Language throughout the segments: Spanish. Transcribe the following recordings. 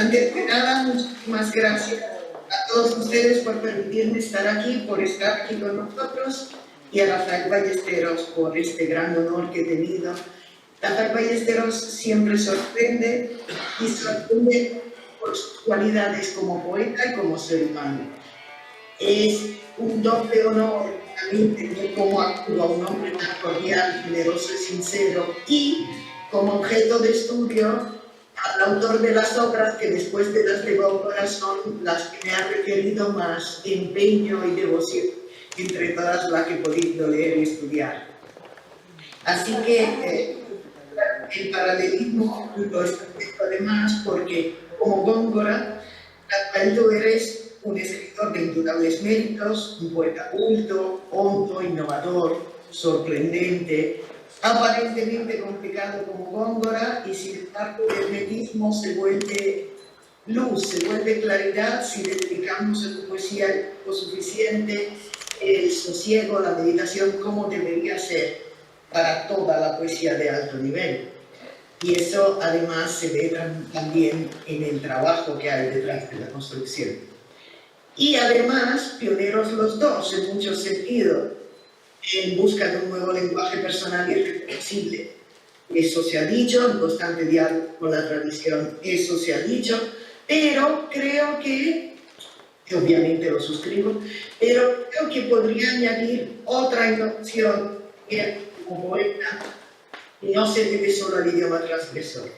Antes de nada, muchísimas gracias a todos ustedes por permitirme estar aquí, por estar aquí con nosotros, y a Rafael Ballesteros por este gran honor que he tenido. Rafael Ballesteros siempre sorprende y sorprende por sus cualidades como poeta y como ser humano. Es un doble honor a mí tener como actúa un hombre tan cordial, generoso y sincero, y como objeto de estudio al autor de las obras que después de las de Góngora son las que me ha requerido más empeño y devoción entre todas las que he podido leer y estudiar. Así que el paralelismo lo establezco además porque, como Góngora, Rafael, tú eres un escritor de indudables méritos, un poeta culto, hondo, innovador, sorprendente, aparentemente complicado como Góngora, y sin embargo el hermetismo se vuelve luz, se vuelve claridad si le dedicamos a tu poesía lo suficiente, el sosiego, la meditación, como debería ser para toda la poesía de alto nivel. Y eso además se ve también en el trabajo que hay detrás de la construcción. Y además, pioneros los dos en muchos sentidos, en busca de un nuevo lenguaje personal y reconocible. Eso se ha dicho, en constante diálogo con la tradición, eso se ha dicho, pero creo que obviamente lo suscribo, pero creo que podría añadir otra innovación que como poeta no se debe solo al idioma transgresor.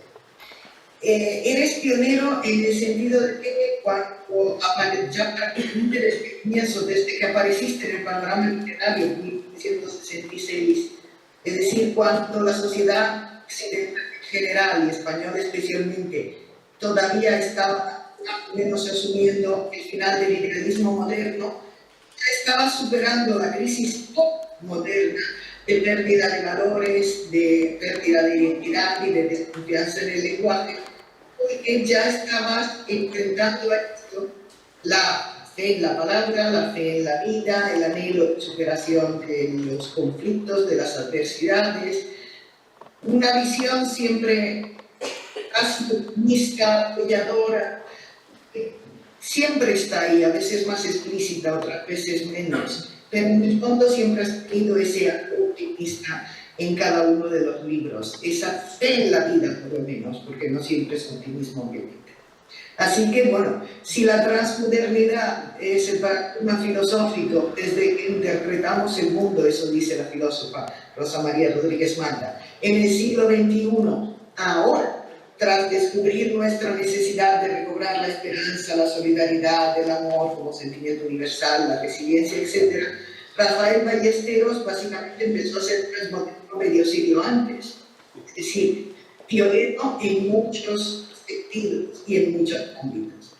Eres pionero en el sentido de que cuando ya prácticamente desde el comienzo, desde que apareciste en el panorama literario en 1966, es decir, cuando la sociedad occidental en general y española especialmente todavía estaba menos asumiendo el final del liberalismo moderno, ya estaba superando la crisis moderna de pérdida de valores, de pérdida de identidad y de desconfianza en el lenguaje, porque ya estabas enfrentando a esto la fe en la palabra, la fe en la vida, el anhelo de superación de los conflictos, de las adversidades, una visión siempre casi optimista, apoyadora, siempre está ahí, a veces más explícita, otras veces menos, pero en el fondo siempre has tenido ese acto optimista en cada uno de los libros, esa fe en la vida por lo menos, porque no siempre es optimismo obviamente. Así que bueno, si la transmodernidad es el paradigma filosófico desde que interpretamos el mundo, eso dice la filósofa Rosa María Rodríguez Manda, en el siglo XXI, ahora, tras descubrir nuestra necesidad de recobrar la esperanza, la solidaridad, el amor como sentimiento universal, la resiliencia, etc., Rafael Ballesteros básicamente empezó a ser transmoderno medio siglo antes, es decir, pionero en muchos sentidos y en muchos ámbitos.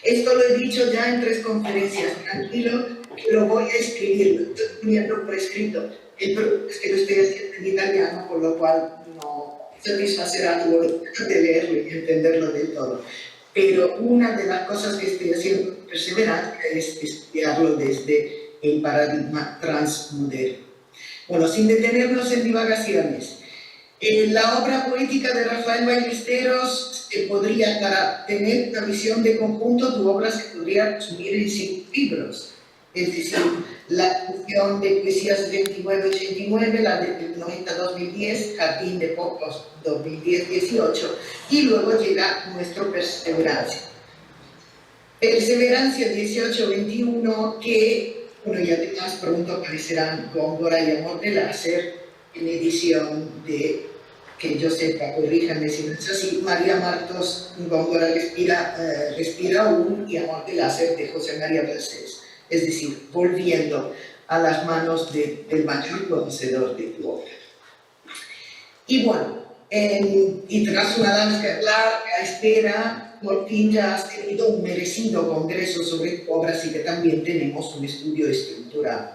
Esto lo he dicho ya en 3 conferencias, tranquilo, que lo voy a escribir, lo estoy poniendo por escrito. El problema es que lo estoy haciendo en italiano, por lo cual no satisfacerá tu voluntad de leerlo y entenderlo del todo. Pero una de las cosas que estoy haciendo perseverancia es estudiarlo desde el paradigma transmoderno. Bueno, sin detenernos en divagaciones, la obra poética de Rafael Ballesteros podría, para tener una visión de conjunto, tu obra se podría resumir en 5 libros. Es decir, la edición de Poesías 79-89, la del 90-2010, Jardín de Pocos 2010-18, y luego llega nuestro Perseverancia. Perseverancia 18-21, que, bueno, y además pronto aparecerán Góngora y Amor de Láser en edición de, que yo sepa, corríjanme si no es así, María Martos, Góngora respira aún, y Amor de Láser de José María Balsés. Es decir, volviendo a las manos del mayor conocedor de tu obra. Y bueno, y tras una larga espera, por fin ya has tenido un merecido congreso sobre tu obra, así que también tenemos un estudio estructurado.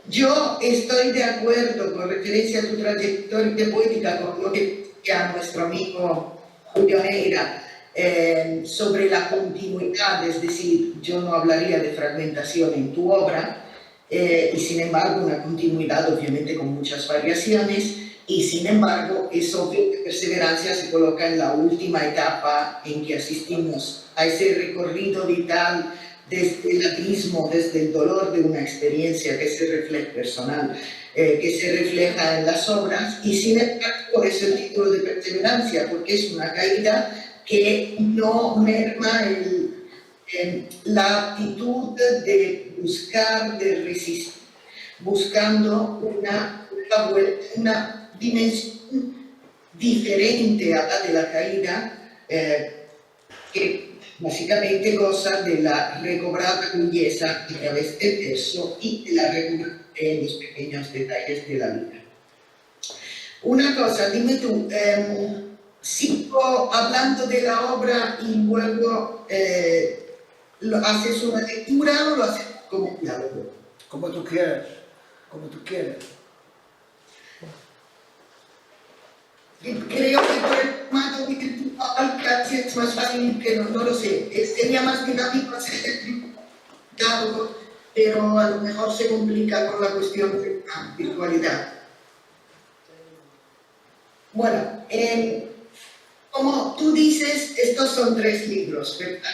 Yo estoy de acuerdo, con referencia a tu trayectoria poética, con lo que decía nuestro amigo Julio Neira, sobre la continuidad, es decir, yo no hablaría de fragmentación en tu obra, y sin embargo una continuidad obviamente con muchas variaciones, Y sin embargo, es obvio que perseverancia se coloca en la última etapa en que asistimos a ese recorrido vital desde el abismo, desde el dolor de una experiencia que se refleja personal, que se refleja en las obras, y sin embargo, por eso el título de perseverancia, porque es una caída que no merma la actitud de buscar, de resistir, buscando una dimensión diferente a la de la caída, que básicamente goza de la recobrada belleza a través del verso y de la recuperación en los pequeños detalles de la vida. Una cosa, dime tú, sigo hablando de la obra y luego ¿lo haces una lectura o lo haces como un diálogo? Como tú quieras, como tú quieras. Creo que por el formato virtual casi es más fácil, que no lo sé. Sería más dinámico hacer el diálogo, pero a lo mejor se complica con la cuestión de la virtualidad. Bueno, como tú dices, estos son 3 libros, ¿verdad?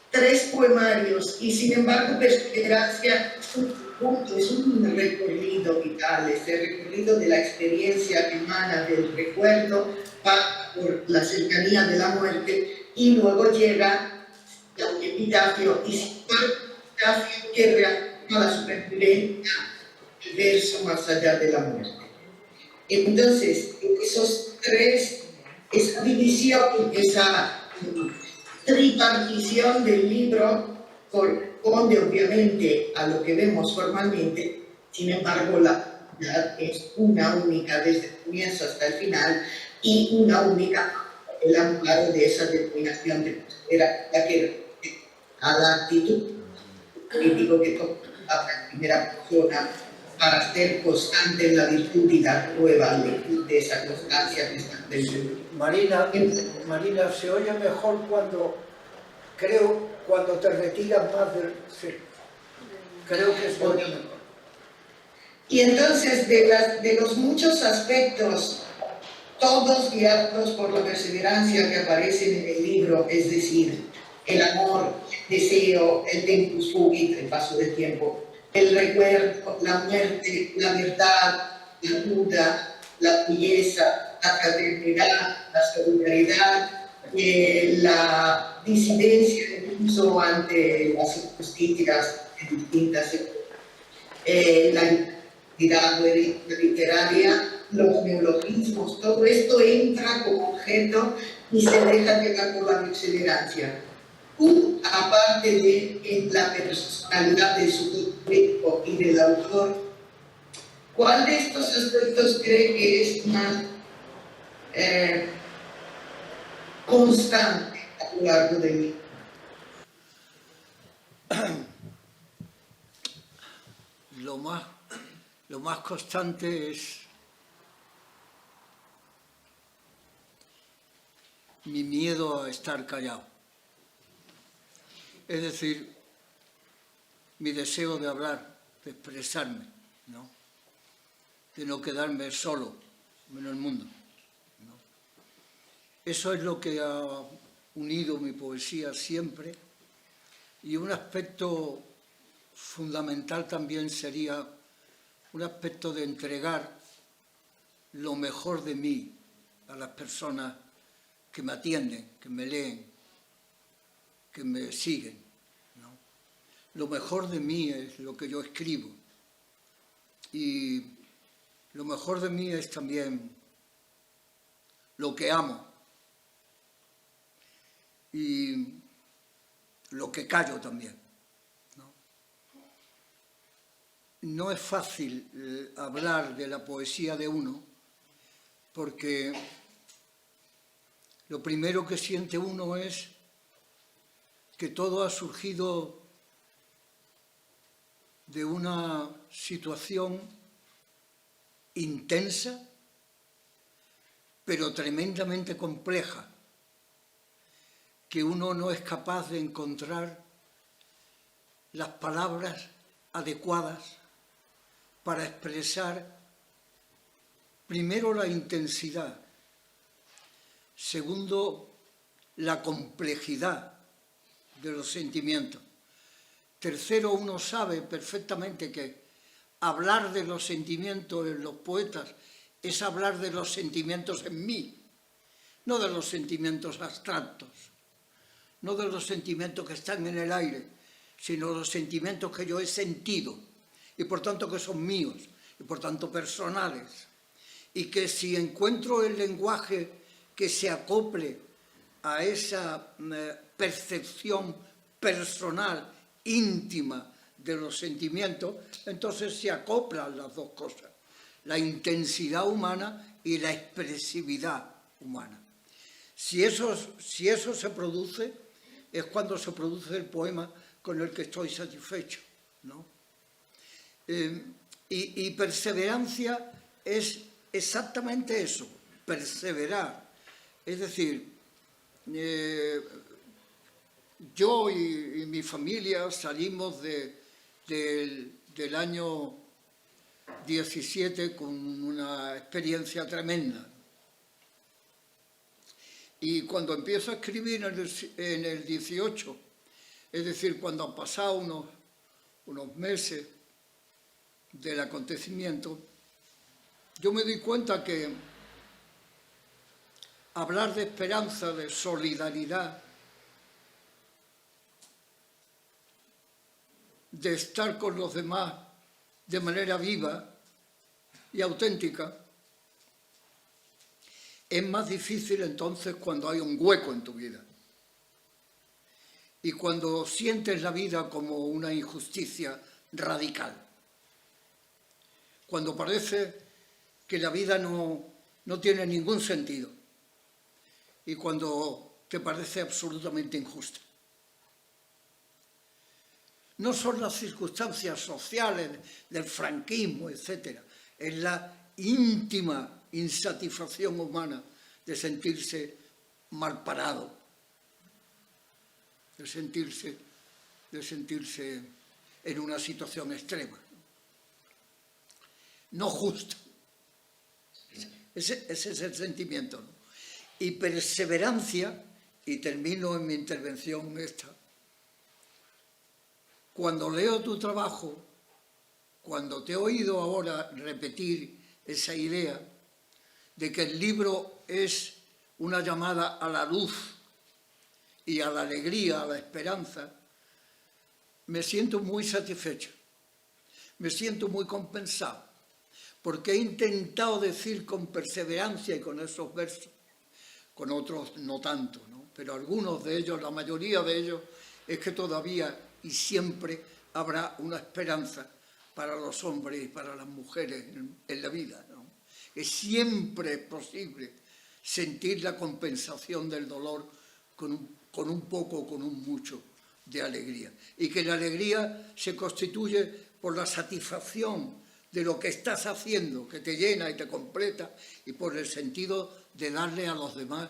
3 poemarios, y sin embargo perseverancia es un recorrido vital, es el recorrido de la experiencia que emana del recuerdo, pasa por la cercanía de la muerte y luego llega a un epitafio, y sin embargo un epitafio que reafirma la supervivencia del verso más allá de la muerte. Entonces, esos 3, esa división, esa tripartición del libro corresponde obviamente a lo que vemos formalmente, sin embargo la unidad es una única desde el comienzo hasta el final y una única el amparo de esa determinación de la que a la actitud crítico que toma la primera persona para ser constante en la virtud y dar prueba de esa constancia que está dentro. Marina, se oye mejor cuando te retiras más del... Sí, creo que se oye mejor. Y entonces, de los muchos aspectos, todos guiados por la perseverancia que aparecen en el libro, es decir, el amor, el deseo, el tempus fugit, el paso del tiempo, el recuerdo, la muerte, la verdad, la duda, la belleza, la fraternidad, la solidaridad, la disidencia incluso ante las injusticias de distintas la identidad literaria, los neologismos, todo esto entra como objeto y se deja llevar por la perseverancia. Aparte de la personalidad de su texto y del autor, ¿cuál de estos aspectos cree que es más constante a lo largo del libro? Lo más constante es mi miedo a estar callado. Es decir, mi deseo de hablar, de expresarme, ¿no? De no quedarme solo en el mundo, ¿no? Eso es lo que ha unido mi poesía siempre, y un aspecto fundamental también sería un aspecto de entregar lo mejor de mí a las personas que me atienden, que me leen, que me siguen, ¿no? Lo mejor de mí es lo que yo escribo, y lo mejor de mí es también lo que amo y lo que callo también. No es fácil hablar de la poesía de uno, porque lo primero que siente uno es que todo ha surgido de una situación intensa, pero tremendamente compleja, que uno no es capaz de encontrar las palabras adecuadas para expresar Primero, la intensidad. Segundo, la complejidad de los sentimientos. Tercero, uno sabe perfectamente que hablar de los sentimientos en los poetas es hablar de los sentimientos en mí, no de los sentimientos abstractos, no de los sentimientos que están en el aire, sino los sentimientos que yo he sentido y por tanto que son míos y por tanto personales. Y que si encuentro el lenguaje que se acople a esa percepción personal, íntima de los sentimientos, entonces se acoplan las dos cosas, la intensidad humana y la expresividad humana. Si eso se produce, es cuando se produce el poema con el que estoy satisfecho, ¿no? Y perseverancia es exactamente eso, perseverar. Es decir, yo y mi familia salimos del año 17 con una experiencia tremenda. Y cuando empiezo a escribir en el 18, es decir, cuando han pasado unos meses del acontecimiento, yo me doy cuenta que hablar de esperanza, de solidaridad, de estar con los demás de manera viva y auténtica, es más difícil entonces cuando hay un hueco en tu vida y cuando sientes la vida como una injusticia radical, cuando parece que la vida no tiene ningún sentido y cuando te parece absolutamente injusta. No son las circunstancias sociales del franquismo, etc. Es la íntima insatisfacción humana de sentirse mal parado, de sentirse en una situación extrema, no justa. Ese es el sentimiento, ¿no? Y perseverancia, y termino en mi intervención esta, cuando leo tu trabajo, cuando te he oído ahora repetir esa idea de que el libro es una llamada a la luz y a la alegría, a la esperanza, me siento muy satisfecho, me siento muy compensado, porque he intentado decir con perseverancia y con esos versos, con otros no tanto, ¿no? Pero algunos de ellos, la mayoría de ellos, es que todavía y siempre habrá una esperanza para los hombres y para las mujeres en la vida, ¿no? Que siempre es posible sentir la compensación del dolor con un poco o con un mucho de alegría. Y que la alegría se constituye por la satisfacción de lo que estás haciendo, que te llena y te completa, y por el sentido de darle a los demás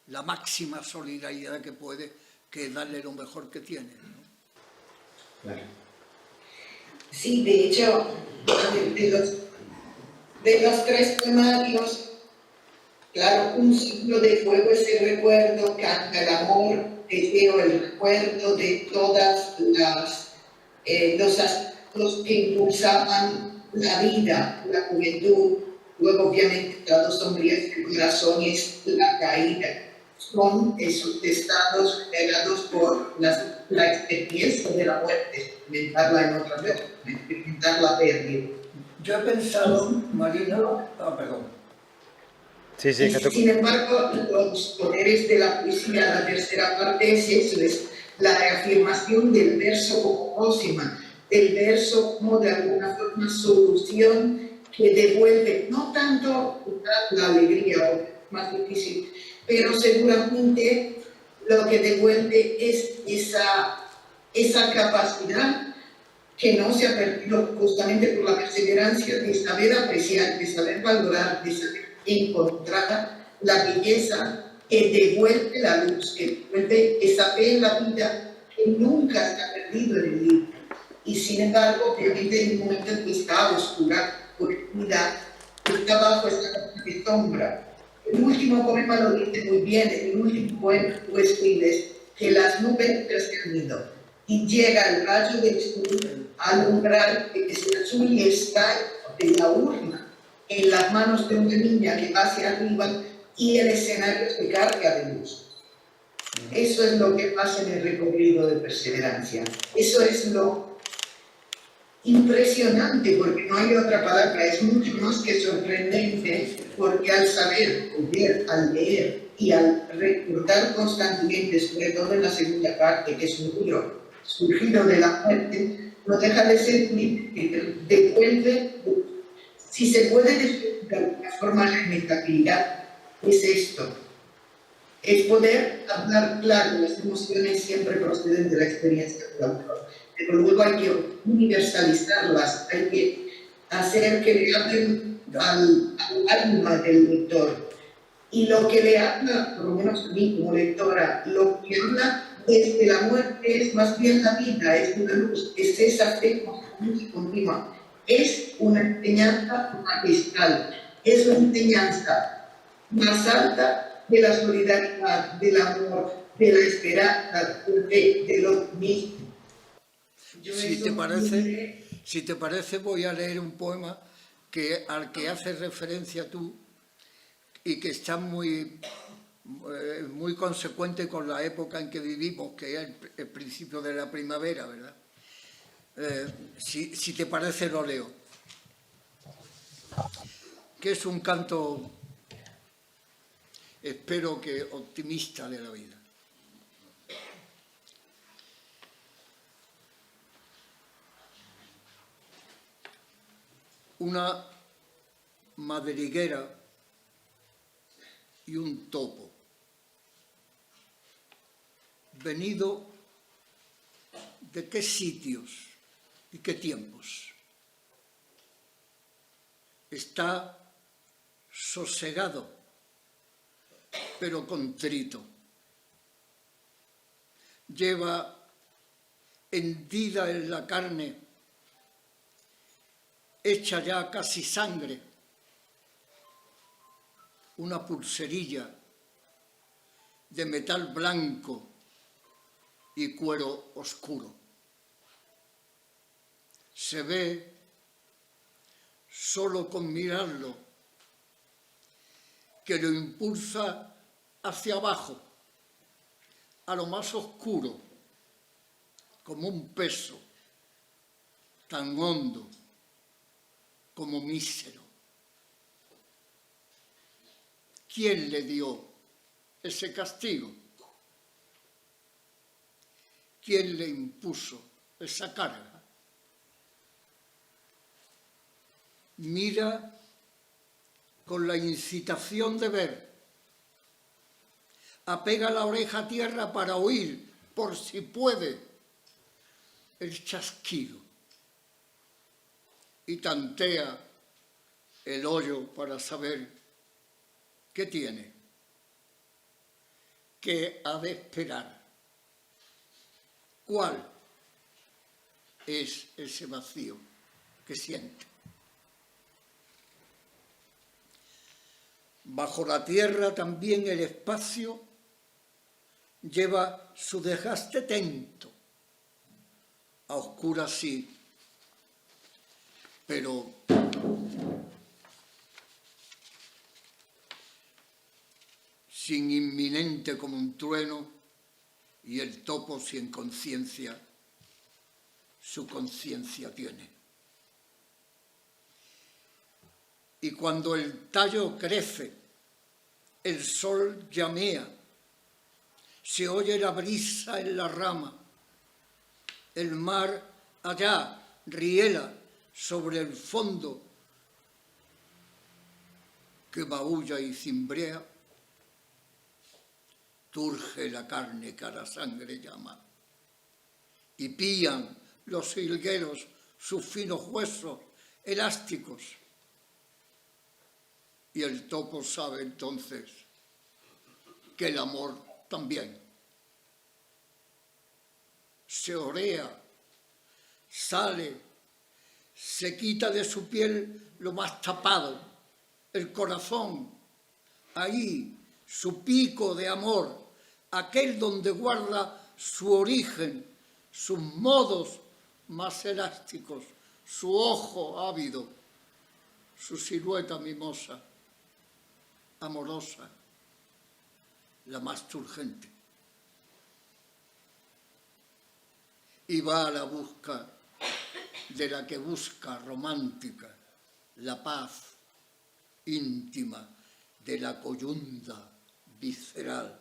la máxima solidaridad que puede, que es darle lo mejor que tiene, ¿no? Claro. Sí, de hecho, de los tres poemarios, claro, Un ciclo de fuego es el recuerdo, canta el amor, deseo el recuerdo de todas los aspectos que impulsaban la vida, la juventud. Luego, obviamente, Lados sombríos del corazón es la caída. Son esos estados generados por la experiencia de la muerte, experimentarla en otra vez, experimentar la pérdida. Yo he pensado, Marina, perdón. Sí, Sin embargo, los poderes de la poesía, la tercera parte es eso, es la reafirmación del verso como pócima, del verso como de alguna forma solución que devuelve, no tanto la alegría, o más difícil, pero seguramente lo que devuelve es esa capacidad que no se ha perdido justamente por la perseverancia de saber apreciar, de saber valorar, de saber encontrar la belleza que devuelve la luz, que devuelve esa fe en la vida que nunca se ha perdido en el libro. Y sin embargo, obviamente en un momento en que está oscura, oscuridad, está bajo esta sombra. El último poema lo dice muy bien, el último poema tú escribes que las nubes se han ido y llega el rayo del sol a alumbrar que es azul y está en la urna, en las manos de una niña que va hacia arriba y el escenario se carga de luz. Eso es lo que pasa en el recorrido de perseverancia. Eso es lo impresionante, porque no hay otra palabra, es mucho más que sorprendente, porque al saber, al leer y al recordar constantemente, sobre todo en la segunda parte, que es un libro surgido de la muerte, no deja de ser que devuelve, si se puede decir de alguna forma la inestabilidad, es esto. Es poder hablar claro, las emociones siempre proceden de la experiencia del autor, pero luego hay que universalizarlas, hay que hacer que le hablen al alma del lector. Y lo que le habla, por lo menos a mí como lectora, lo que habla desde la muerte es más bien la vida, es una luz, es esa fe continua, es una enseñanza magistral, es una enseñanza más alta de la solidaridad, del amor, de la esperanza, del optimismo. Si te parece, voy a leer un poema al que haces referencia tú y que está muy consecuente con la época en que vivimos, que es el principio de la primavera, ¿verdad? Si te parece, lo leo. Que es un canto, espero que optimista, de la vida. Una madriguera y un topo, venido de qué sitios y qué tiempos. Está sosegado, pero contrito. Lleva hendida en la carne, hecha ya casi sangre, una pulserilla de metal blanco y cuero oscuro. Se ve solo con mirarlo que lo impulsa hacia abajo, a lo más oscuro, como un peso tan hondo como mísero. ¿Quién le dio ese castigo? ¿Quién le impuso esa carga? Mira con la incitación de ver, apega la oreja a tierra para oír, por si puede, el chasquido, y tantea el hoyo para saber qué tiene, qué ha de esperar, cuál es ese vacío que siente. Bajo la tierra también el espacio lleva su desgaste tento, a oscuras sí, pero sin inminente como un trueno, y el topo sin conciencia, su conciencia tiene. Y cuando el tallo crece, el sol llamea, se oye la brisa en la rama, el mar allá riela sobre el fondo que maulla y cimbrea, turge la carne que a la sangre llama, y pían los jilgueros sus finos huesos elásticos, y el topo sabe entonces que el amor también se orea, sale, se quita de su piel lo más tapado el corazón, ahí su pico de amor, aquel donde guarda su origen, sus modos más elásticos, su ojo ávido, su silueta mimosa, amorosa, la más turgente. Y va a la busca de la que busca romántica, la paz íntima de la coyunda visceral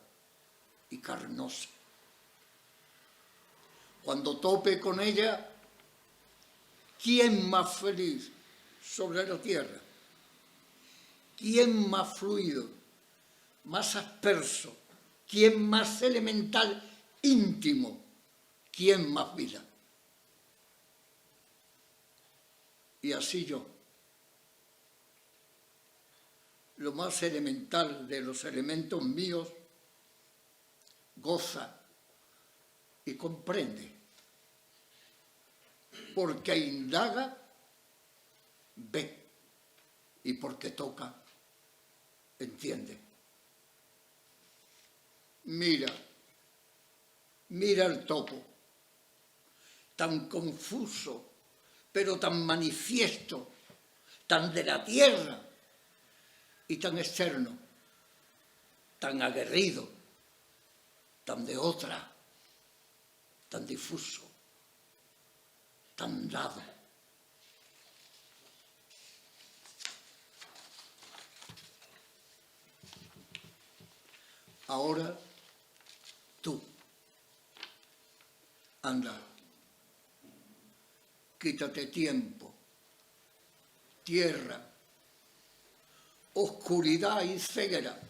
y carnosa. Cuando tope con ella, ¿quién más feliz sobre la tierra? ¿Quién más fluido, más asperso? ¿Quién más elemental, íntimo? ¿Quién más vida? Y así yo, lo más elemental de los elementos míos, goza y comprende, porque indaga, ve, y porque toca, entiende. Mira el topo, tan confuso, pero tan manifiesto, tan de la tierra y tan externo, tan aguerrido, tan de otra, tan difuso, tan dado. Ahora tú, anda, quítate tiempo, tierra, oscuridad y ceguera,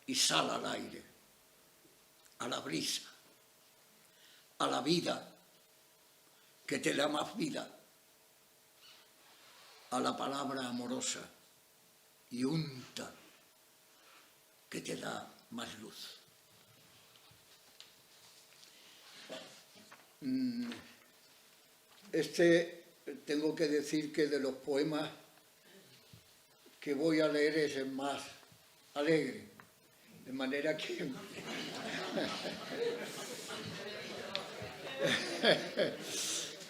y sal al aire, a la brisa, a la vida, que te da más vida, a la palabra amorosa, y unta, que te da más luz. Tengo que decir que de los poemas que voy a leer es el más alegre, de manera que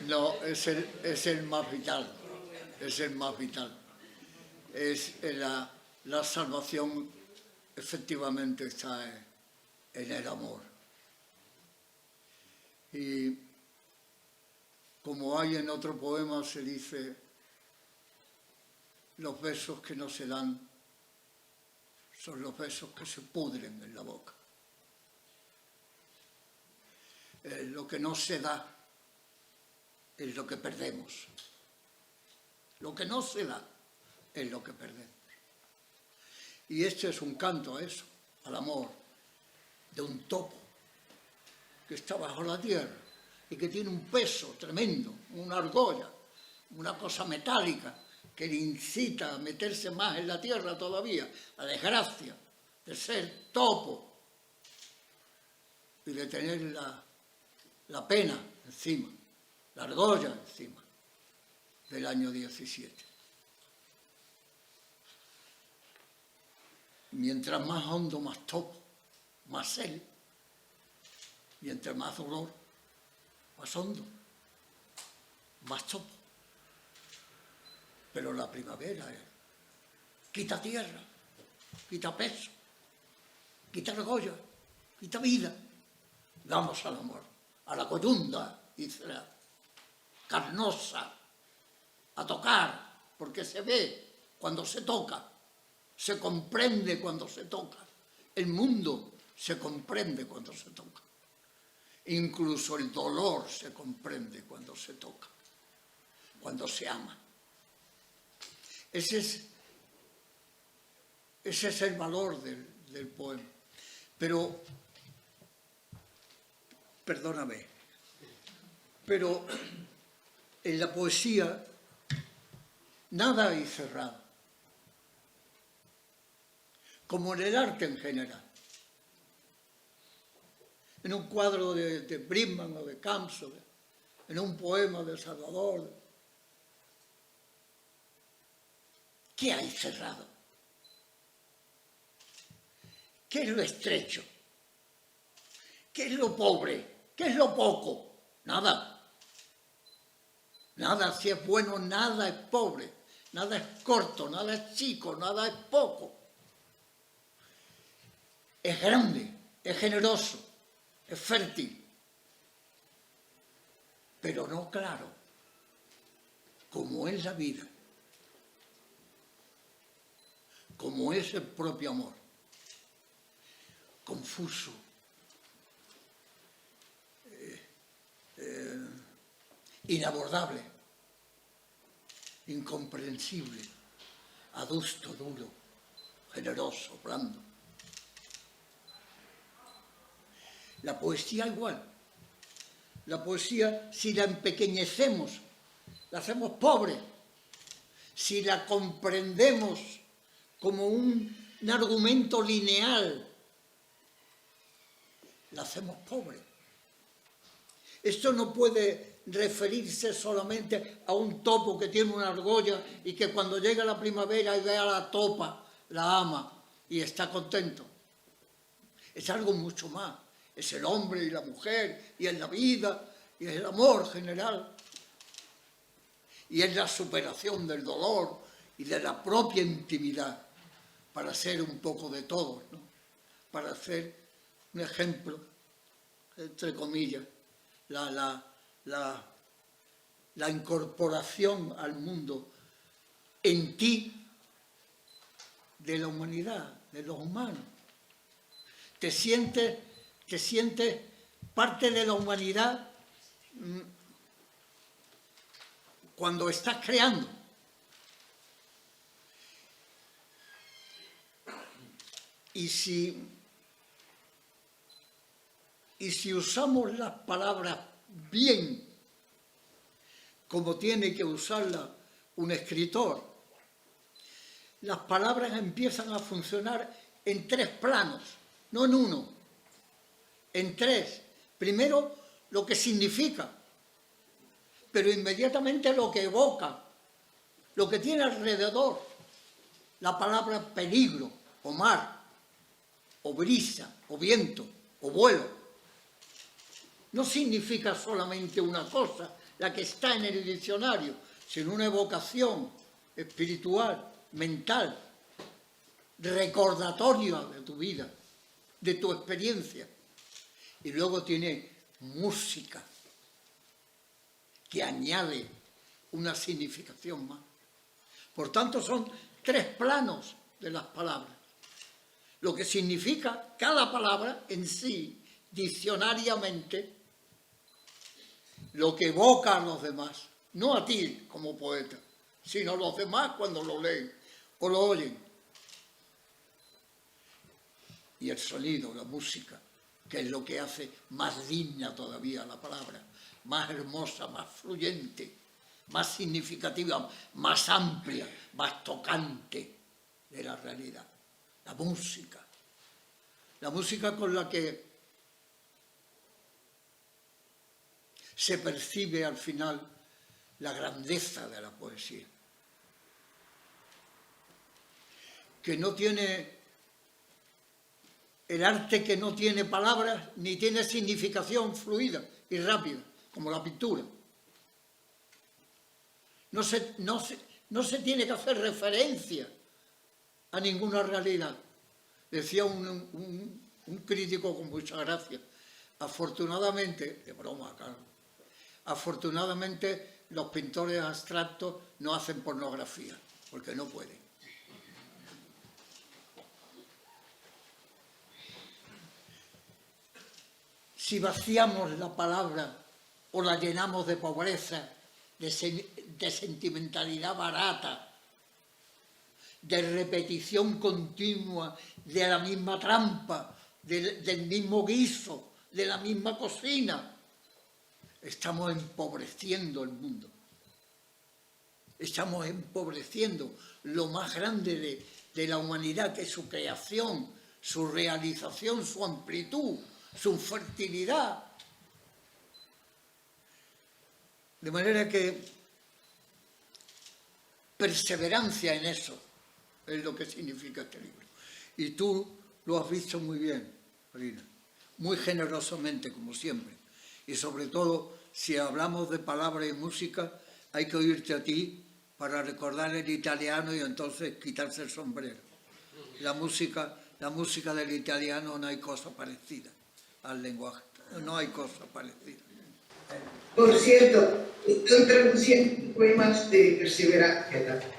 no, es el más vital, es el más vital. Es la salvación efectivamente está en el amor. Y como hay en otro poema, se dice, los besos que no se dan son los besos que se pudren en la boca. Lo que no se da es lo que perdemos. Lo que no se da es lo que perdemos. Y este es un canto a eso, al amor, de un topo que está bajo la tierra y que tiene un peso tremendo, una argolla, una cosa metálica que le incita a meterse más en la tierra todavía, la desgracia de ser topo y de tener la pena encima, la argolla encima del año 17. Mientras más hondo, más topo, más él. Mientras más dolor, más hondo, más topo. Pero la primavera quita tierra, quita peso, quita argolla, quita vida. Damos al amor, a la coyunda, dice la carnosa, a tocar, porque se ve cuando se toca. Se comprende cuando se toca. El mundo se comprende cuando se toca. Incluso el dolor se comprende cuando se toca, cuando se ama. Ese es el valor del poema. Pero, perdóname, pero en la poesía nada hay cerrado. Como en el arte en general. En un cuadro de Bridman o de Camps, en un poema de Salvador. ¿qué hay cerrado? ¿Qué es lo estrecho? ¿Qué es lo pobre? ¿Qué es lo poco? Nada. Nada, si es bueno, nada es pobre. Nada es corto, nada es chico, nada es poco. Es grande, es generoso, es fértil, pero no claro, como es la vida, como es el propio amor, confuso, inabordable, incomprensible, adusto, duro, generoso, blando. La poesía igual. La poesía, si la empequeñecemos, la hacemos pobre. Si la comprendemos como un argumento lineal, la hacemos pobre. Esto no puede referirse solamente a un topo que tiene una argolla y que cuando llega la primavera y ve a la topa, la ama y está contento. Es algo mucho más. Es el hombre y la mujer, y es la vida, y es el amor general. Y es la superación del dolor y de la propia intimidad para ser un poco de todos, ¿no? Para ser un ejemplo, entre comillas, la incorporación al mundo en ti de la humanidad, de los humanos. Te sientes parte de la humanidad cuando estás creando. Y si usamos las palabras bien, como tiene que usarlas un escritor, las palabras empiezan a funcionar en 3 planos, no en uno, en 3. Primero, lo que significa, pero inmediatamente lo que evoca, lo que tiene alrededor. La palabra peligro, o mar, o brisa, o viento, o vuelo. No significa solamente una cosa, la que está en el diccionario, sino una evocación espiritual, mental, recordatoria de tu vida, de tu experiencia. Y luego tiene música, que añade una significación más. Por tanto, son 3 planos de las palabras. Lo que significa cada palabra en sí, diccionariamente, lo que evoca a los demás, no a ti como poeta, sino a los demás cuando lo leen o lo oyen. Y el sonido, la música, que es lo que hace más digna todavía la palabra, más hermosa, más fluyente, más significativa, más amplia, más tocante de la realidad. La música con la que se percibe al final la grandeza de la poesía, que no tiene el arte, que no tiene palabras ni tiene significación fluida y rápida, como la pintura. No se tiene que hacer referencia a ninguna realidad. Decía un crítico con mucha gracia, afortunadamente, de broma, claro, afortunadamente los pintores abstractos no hacen pornografía, porque no pueden. Si vaciamos la palabra o la llenamos de pobreza, de sentimentalidad barata, de repetición continua de la misma trampa, del mismo guiso, de la misma cocina, estamos empobreciendo el mundo. Estamos empobreciendo lo más grande de la humanidad, que es su creación, su realización, su amplitud, su fertilidad. De manera que perseverancia en eso, es lo que significa este libro. Y tú lo has visto muy bien, Marina, muy generosamente, como siempre. Y sobre todo, si hablamos de palabra y música, hay que oírte a ti para recordar el italiano y entonces quitarse el sombrero. La música del italiano no hay cosa parecida al lenguaje, no hay cosa parecida. Por cierto, estoy traduciendo poemas de Perseverancia también.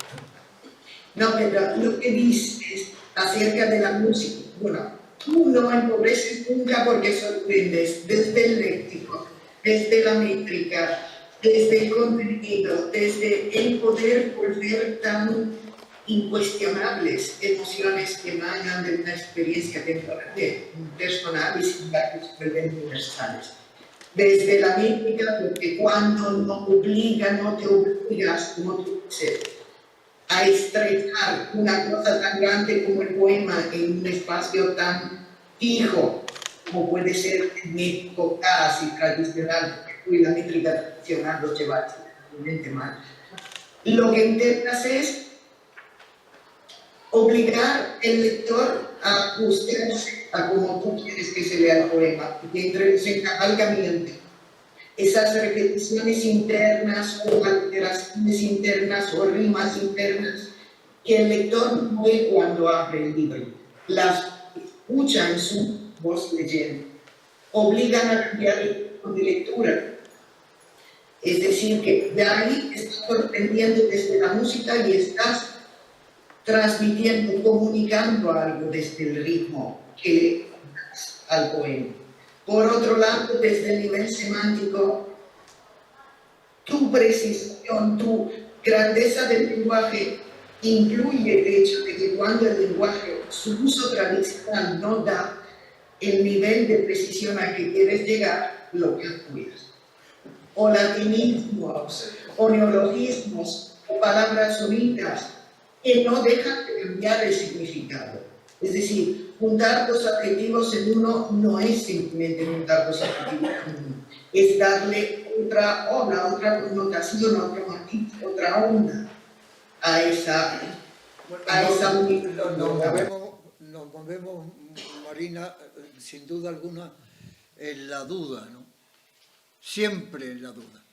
No, pero lo que dices acerca de la música, bueno, tú no empobreces nunca porque sorprendes desde el léxico, desde la métrica, desde el contenido, desde el poder volver tan incuestionables emociones que emanan de una experiencia temporal, personal y sin embargo se vuelven universales. Desde la mítica, porque cuando no te obligas, como tú dices, a estrechar una cosa tan grande como el poema en un espacio tan fijo como puede ser el métrico casi tradicional, porque la métrica tradicional lo lleva totalmente mal. Lo que intentas es obligar al lector a ajustarse a como tú quieres que se lea el poema, y entre los encabalgamientos, esas repeticiones internas o alteraciones internas o rimas internas que el lector no ve cuando abre el libro, las escucha en su voz leyendo, obligan a cambiar el tipo de lectura. Es decir, que de ahí estás sorprendiendo desde la música y estás transmitiendo, comunicando algo desde el ritmo que das al poema. Por otro lado, desde el nivel semántico, tu precisión, tu grandeza del lenguaje incluye el hecho de que cuando el lenguaje, su uso tradicional no da el nivel de precisión al que quieres llegar, lo que apoyas. O latinismos, o neologismos, o palabras únicas que no dejan de cambiar el significado. Es decir, juntar dos adjetivos en uno no es simplemente juntar dos adjetivos en uno, es darle otra onda, otra connotación, otro matiz, otra onda a esa unión. Nos movemos, Marina, sin duda alguna, en la duda, ¿no? Siempre en la duda,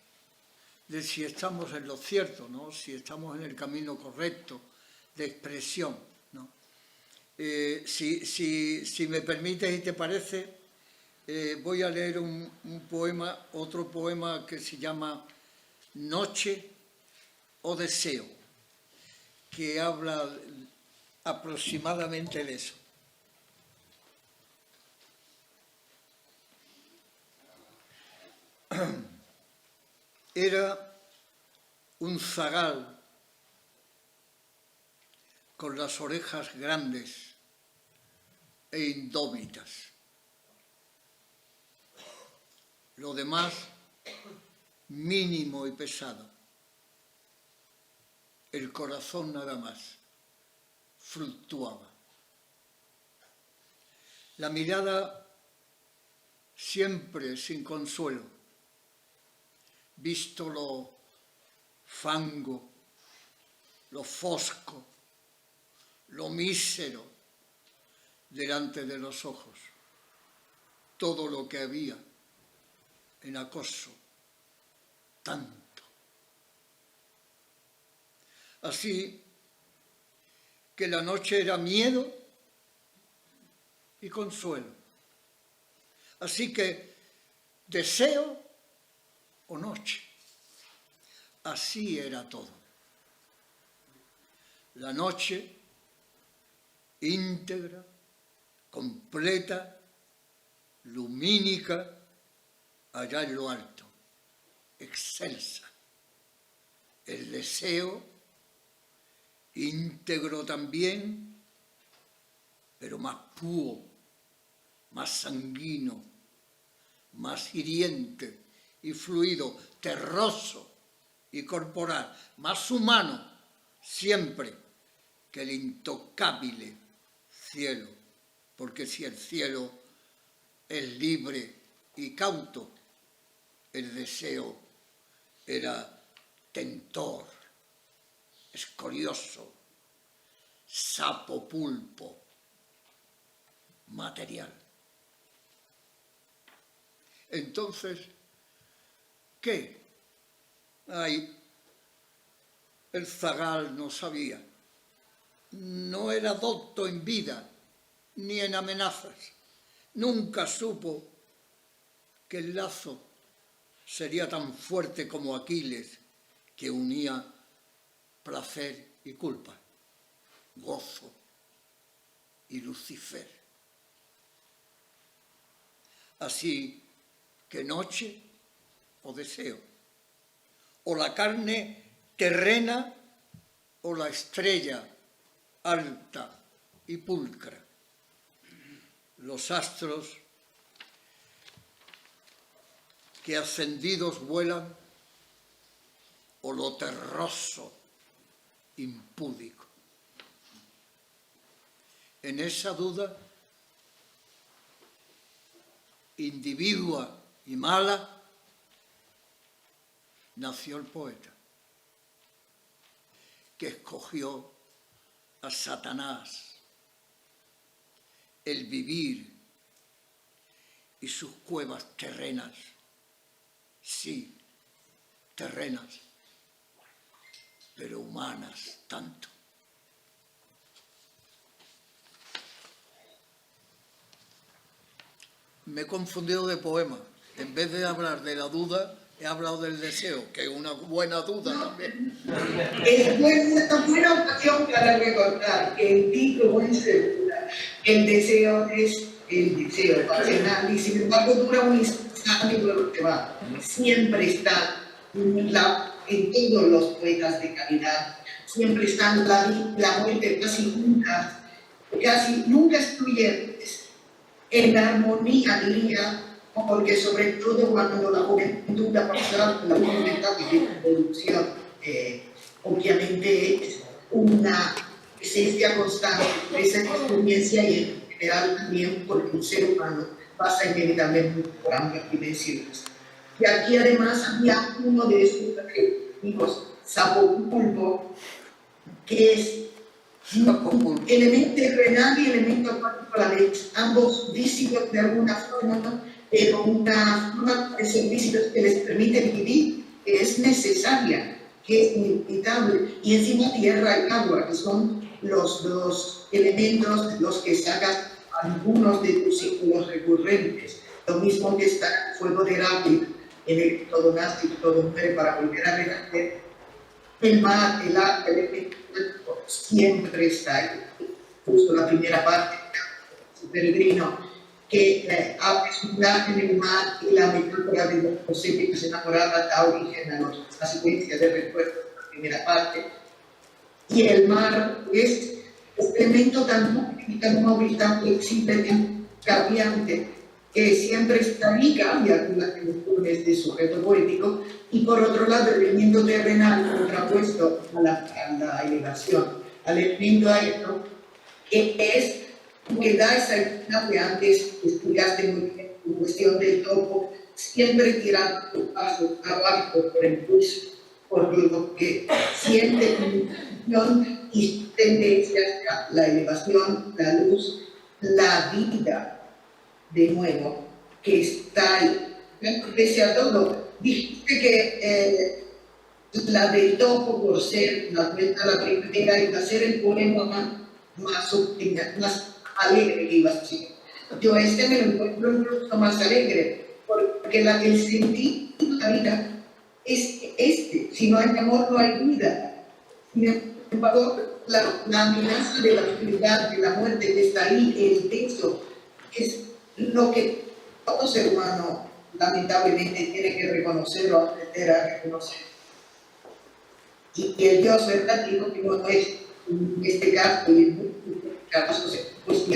de si estamos en lo cierto, ¿no? Si estamos en el camino correcto de expresión, ¿no? Si me permites y te parece, voy a leer otro poema que se llama Noche o Deseo, que habla aproximadamente de eso. Era un zagal con las orejas grandes e indómitas. Lo demás, mínimo y pesado. El corazón nada más fluctuaba. La mirada siempre sin consuelo, visto lo fango, lo fosco, lo mísero delante de los ojos, todo lo que había en acoso, tanto. Así que la noche era miedo y consuelo. Así que deseo o noche. Así era todo. La noche íntegra, completa, lumínica, allá en lo alto, excelsa. El deseo íntegro también, pero más puro, más sanguíneo, más hiriente y fluido, terroso y corporal, más humano siempre que el intocable cielo, porque si el cielo es libre y cauto, el deseo era tentor, escorioso, sapo pulpo material. Entonces, ¿qué? Ay, el zagal no sabía. No era docto en vida ni en amenazas. Nunca supo que el lazo sería tan fuerte como Aquiles, que unía placer y culpa, gozo y Lucifer. Así que noche o deseo, o la carne terrena o la estrella alta y pulcra. Los astros que ascendidos vuelan, o lo terroso impúdico. En esa duda individua y mala nació el poeta, que escogió a Satanás, el vivir y sus cuevas terrenas, sí, terrenas, pero humanas tanto. Me he confundido de poema. En vez de hablar de la duda, he hablado del deseo, que es una buena duda también. Es buena ocasión para recordar que el título es segura. El deseo es el deseo pasional y sin embargo dura un instante y luego se va. Siempre está en todos los poetas de calidad, siempre están la muerte casi nunca excluyentes, en armonía, diría, porque sobre todo cuando la juventud ha pasado por la última etapa de evolución, obviamente es una presencia constante de esa experiencia y en general también porque un ser humano pasa inevitablemente por ambas dimensiones. Y aquí además había uno de esos adjetivos, sapo pulpo, que es elemento terrenal y elemento acuático a la vez, ambos vícidos de alguna forma, pero una forma de ser vícidos que les permite vivir, que es necesaria, que es inevitable, y encima tierra y agua, que son los dos elementos de los que sacas algunos de tus círculos recurrentes. Lo mismo que está el fuego de Heráclito, en el que todo nace y todo muere para volver a renacer. El mar, el arte, el elemento siempre está ahí. Justo la primera parte del peregrino, que abre su viaje en el mar y la metáfora de los épicos enamoradas da origen a la secuencia de recuerdos de la primera parte. Y el mar es este elemento tan móvil, tan flexible, tan cambiante, que siempre está ahí, cambia con las emociones de sujeto poético, y por otro lado el elemento terrenal contrapuesto a la elevación, al elemento aéreo, que es que da esa idea que antes explicaste muy bien en cuestión del topo, siempre tirando un paso abajo por el pulso, por lo que siente y tendencia hacia la elevación, la luz, la vida, de nuevo, que está ahí. Pese a todo, dijiste que la del topo, por ser la cuenta la primera, iba a ser el poema más alegre que iba a ser. Yo me lo encuentro incluso más alegre, porque el sentido de la vida es este. Si no hay amor, no hay vida. Sin embargo, la amenaza de la oscuridad, de la muerte que está ahí, el texto, es lo que todo ser humano lamentablemente tiene que reconocer o aprender a reconocer. Y el Dios verdadero que no es, en este caso y en muchos casos, pues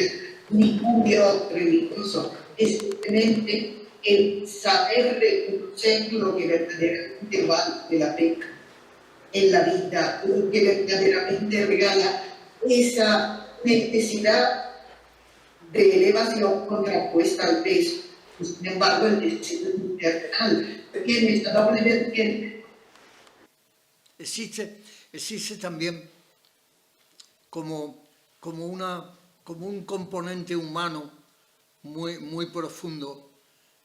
ningún Dios religioso, es simplemente el saber reconocer lo que verdaderamente vale la pena en la vida, lo que verdaderamente regala esa necesidad de elevación contrapuesta al peso. Sin embargo, el deseo internacional tiene esta doble vertiente. Existe también como como un componente humano muy profundo.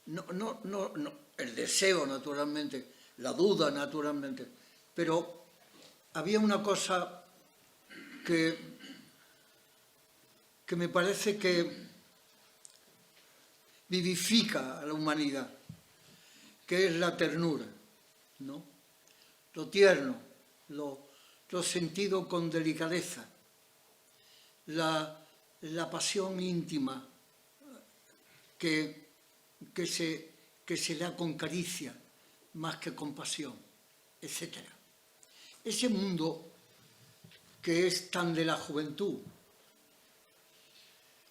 No, el deseo, naturalmente, la duda, naturalmente, pero había una cosa que me parece que vivifica a la humanidad, que es la ternura, ¿no? Lo tierno, lo sentido con delicadeza, la pasión íntima que se da con caricia más que con pasión, etc. Ese mundo que es tan de la juventud,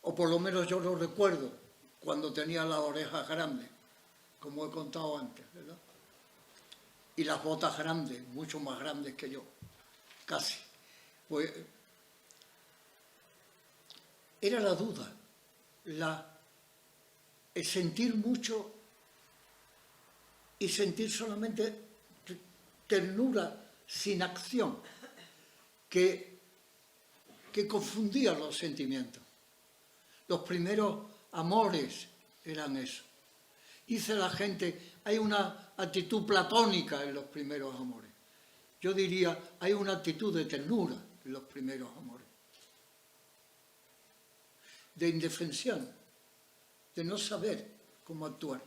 o por lo menos yo lo recuerdo cuando tenía las orejas grandes, como he contado antes, ¿verdad? Y las botas grandes, mucho más grandes que yo, casi. Pues era la duda, el sentir mucho y sentir solamente ternura sin acción, que confundía los sentimientos. Los primeros amores eran eso. Dice la gente, hay una actitud platónica en los primeros amores. Yo diría, hay una actitud de ternura en los primeros amores. De indefensión, de no saber cómo actuar,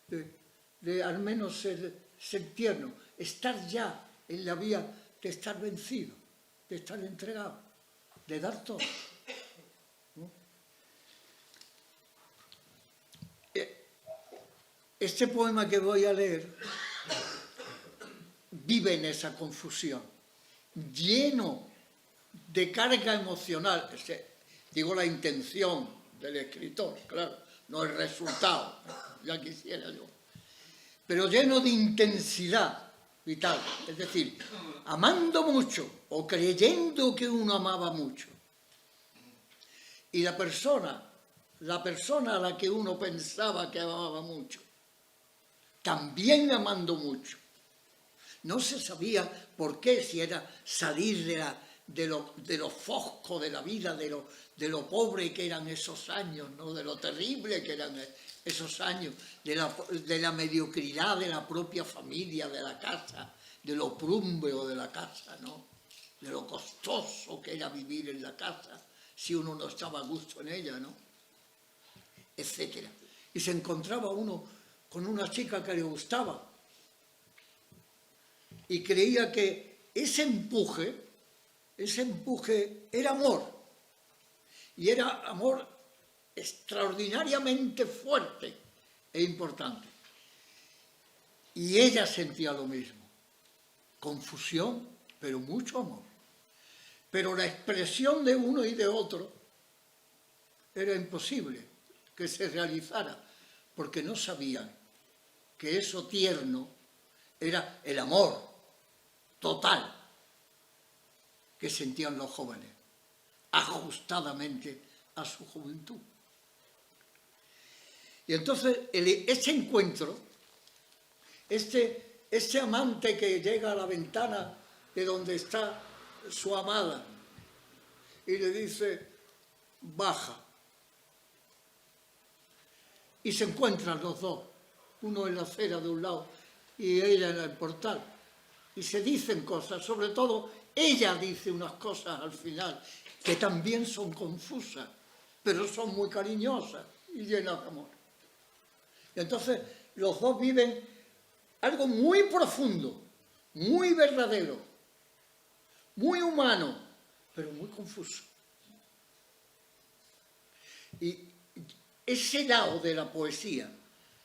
de al menos ser tierno, estar ya en la vía de estar vencido, de estar entregado, de dar todo. ¿No? Este poema que voy a leer vive en esa confusión, lleno de carga emocional, digo la intención del escritor, claro, no el resultado, ya quisiera yo, pero lleno de intensidad vital, es decir, amando mucho o creyendo que uno amaba mucho. Y la persona a la que uno pensaba que amaba mucho, también amando mucho. No se sabía por qué, si era salir de lo fosco de la vida, de lo pobre que eran esos años, ¿no? De lo terrible que eran esos años, de la mediocridad de la propia familia, de la casa, de lo prúmbeo de la casa, ¿no? De lo costoso que era vivir en la casa, si uno no estaba a gusto en ella, ¿no? Etcétera. Y se encontraba uno con una chica que le gustaba y creía que ese empuje era amor, y era amor extraordinariamente fuerte e importante. Y ella sentía lo mismo, confusión, pero mucho amor. Pero la expresión de uno y de otro era imposible que se realizara, porque no sabían que eso tierno era el amor total que sentían los jóvenes, ajustadamente a su juventud. Y entonces ese encuentro, este amante que llega a la ventana de donde está su amada y le dice, baja. Y se encuentran los dos, uno en la acera de un lado y ella en el portal. Y se dicen cosas, sobre todo ella dice unas cosas al final que también son confusas, pero son muy cariñosas y llenas de amor. Y entonces los dos viven algo muy profundo, muy verdadero, muy humano, pero muy confuso. Y ese lado de la poesía,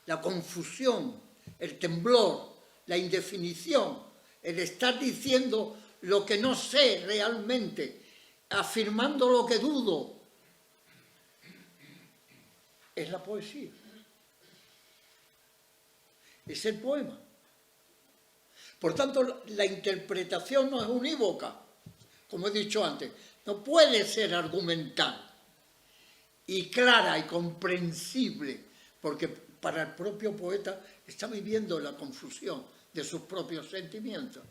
la confusión, el temblor, la indefinición, el estar diciendo lo que no sé realmente, afirmando lo que dudo, es la poesía. Es el poema. Por tanto, la interpretación no es unívoca, como he dicho antes, no puede ser argumental y clara y comprensible, porque para el propio poeta está viviendo la confusión de sus propios sentimientos.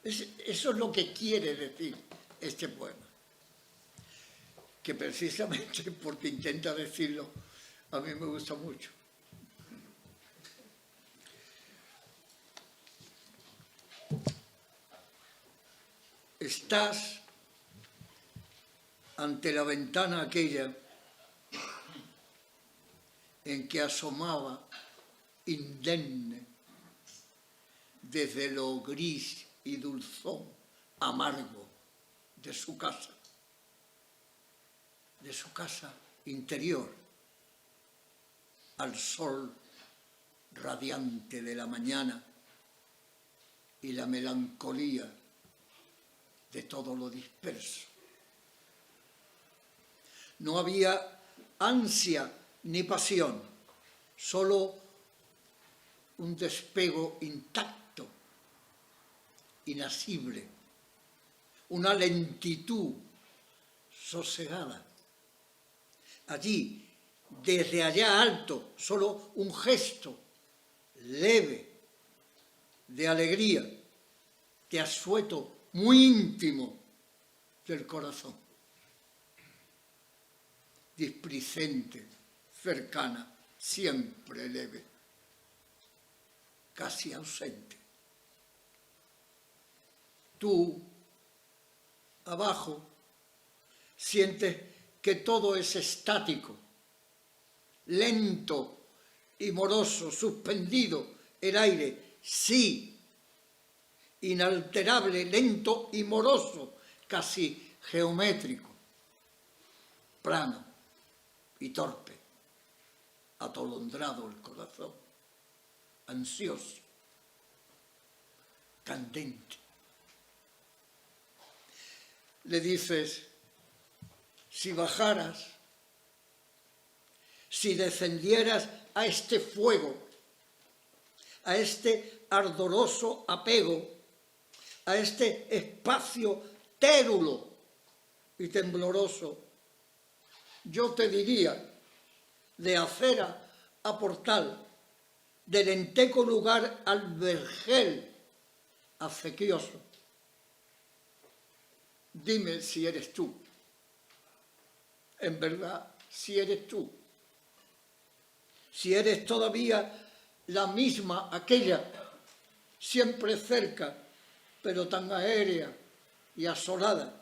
Eso es lo que quiere decir este poema. que precisamente porque intenta decirlo, a mí me gusta mucho. Estás ante la ventana aquella en que asomaba indemne desde lo gris y dulzón amargo de su casa interior, al sol radiante de la mañana y la melancolía de todo lo disperso. No había ansia ni pasión, solo un despego intacto, inasible, una lentitud sosegada. Allí, desde allá alto, solo un gesto leve de alegría, de asueto muy íntimo del corazón. Displicente, cercana, siempre leve, casi ausente. Tú, abajo, sientes que todo es estático, lento y moroso, suspendido el aire, sí, inalterable, lento y moroso, casi geométrico, plano y torpe, atolondrado el corazón, ansioso, candente. Le dices, si bajaras, si descendieras a este fuego, a este ardoroso apego, a este espacio térulo y tembloroso, yo te diría, de acera a portal, del enteco lugar al vergel acequioso, dime si eres tú. En verdad, si eres tú, si eres todavía la misma aquella, siempre cerca, pero tan aérea y asolada,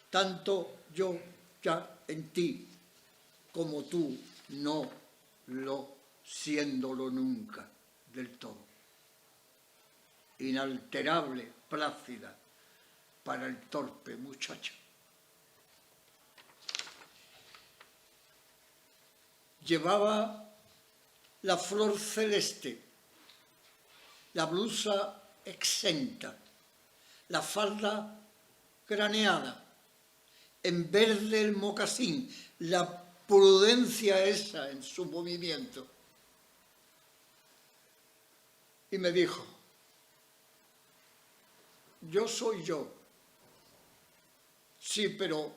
tanto yo ya en ti, como tú no lo siéndolo nunca del todo. Inalterable, plácida, para el torpe muchacho. Llevaba la flor celeste, la blusa exenta, la falda graneada, en verde el mocasín, la prudencia esa en su movimiento. Y me dijo, yo soy yo, sí, pero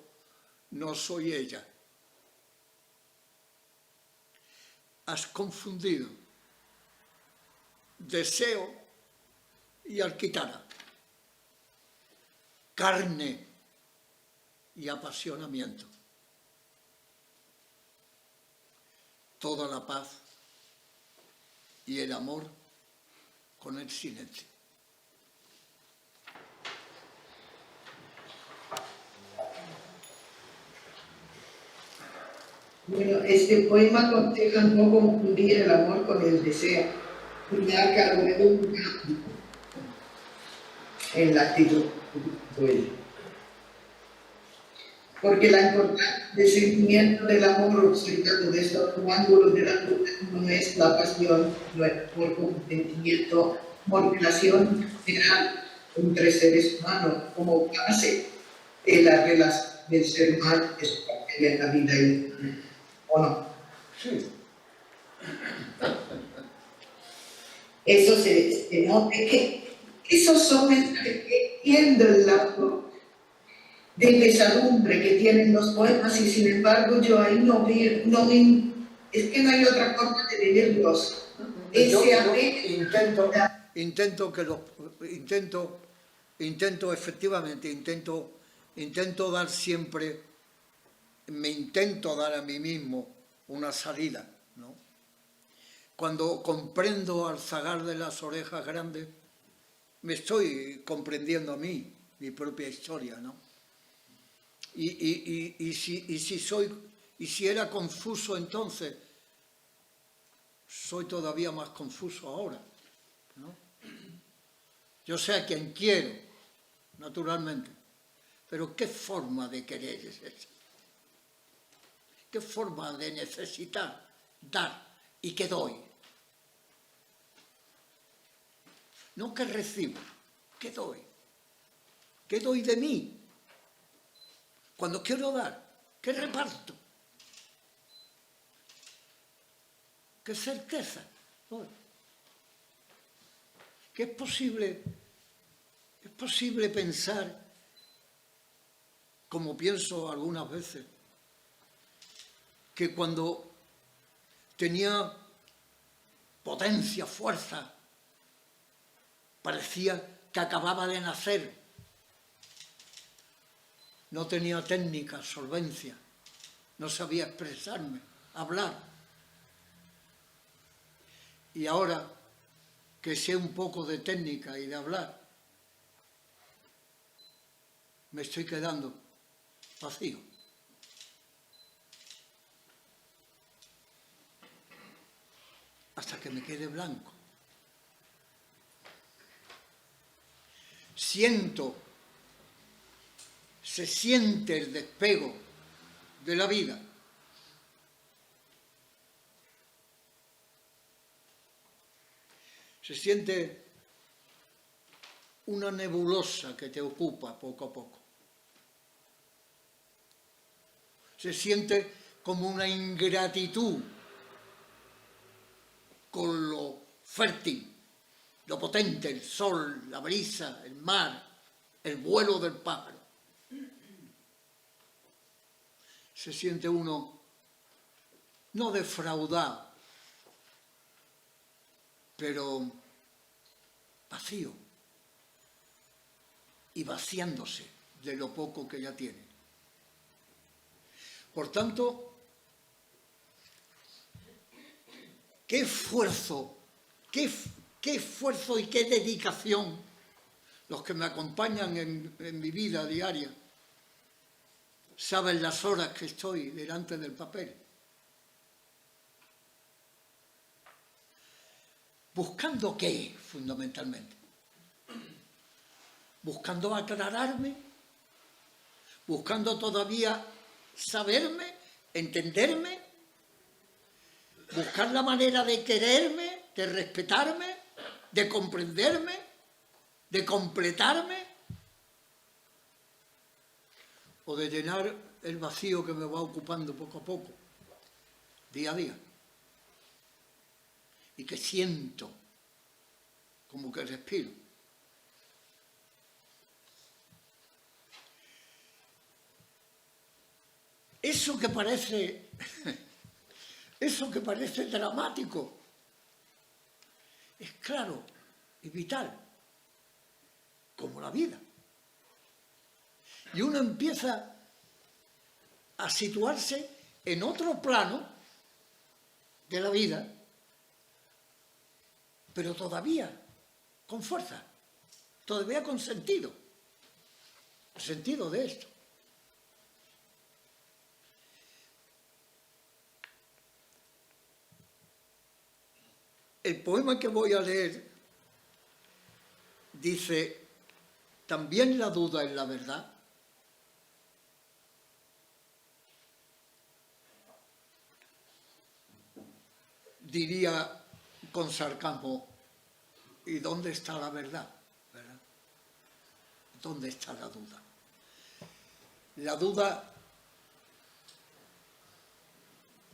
no soy ella. Has confundido deseo y alquitara, carne y apasionamiento. Toda la paz y el amor con el silencio. Bueno, este poema aconseja no confundir el amor con el deseo, y marca luego un cambio en la actitud. Porque la importancia del sentimiento del amor observado desde otro ángulo de la vida no es la pasión, no es por como sentimiento, por relación general entre seres humanos, como base de la relación del ser humano que es parte de la vida humana. ¿O no? Sí. Eso se nota que esos son mensajes que entiendo el lado de pesadumbre que tienen los poemas y sin embargo yo ahí no vi, es que no hay otra forma de vivirlos. Intento efectivamente dar siempre me intento dar a mí mismo una salida, ¿no? Cuando comprendo al zagar de las orejas grandes, me estoy comprendiendo a mí, mi propia historia, ¿no? Y si era confuso entonces, soy todavía más confuso ahora, ¿no? Yo sé a quien quiero, naturalmente, pero ¿qué forma de querer es esa? ¿Qué forma de necesitar, dar y qué doy? No que recibo, ¿qué doy? ¿Qué doy de mí? Cuando quiero dar, ¿qué reparto? ¿Qué certeza doy? Que es posible pensar, como pienso algunas veces, que cuando tenía potencia, fuerza, parecía que acababa de nacer, no tenía técnica, solvencia, no sabía expresarme, hablar. Y ahora que sé un poco de técnica y de hablar, me estoy quedando vacío. Hasta que me quede blanco. Se siente el despego de la vida. Se siente una nebulosa que te ocupa poco a poco. Se siente como una ingratitud con lo fértil, lo potente, el sol, la brisa, el mar, el vuelo del pájaro. Se siente uno no defraudado, pero vacío y vaciándose de lo poco que ya tiene. Por tanto, qué esfuerzo y qué dedicación los que me acompañan en mi vida diaria saben las horas que estoy delante del papel. ¿Buscando qué, fundamentalmente? ¿Buscando aclararme? ¿Buscando todavía saberme, entenderme? ¿Buscar la manera de quererme, de respetarme, de comprenderme, de completarme? ¿O de llenar el vacío que me va ocupando poco a poco, día a día? Y que siento como que respiro. Eso que parece dramático es claro y vital, como la vida. Y uno empieza a situarse en otro plano de la vida, pero todavía con fuerza, todavía con sentido, el sentido de esto. El poema que voy a leer dice: ¿también la duda es la verdad? Diría con sarcasmo: ¿y dónde está la verdad? ¿Verdad? ¿Dónde está la duda?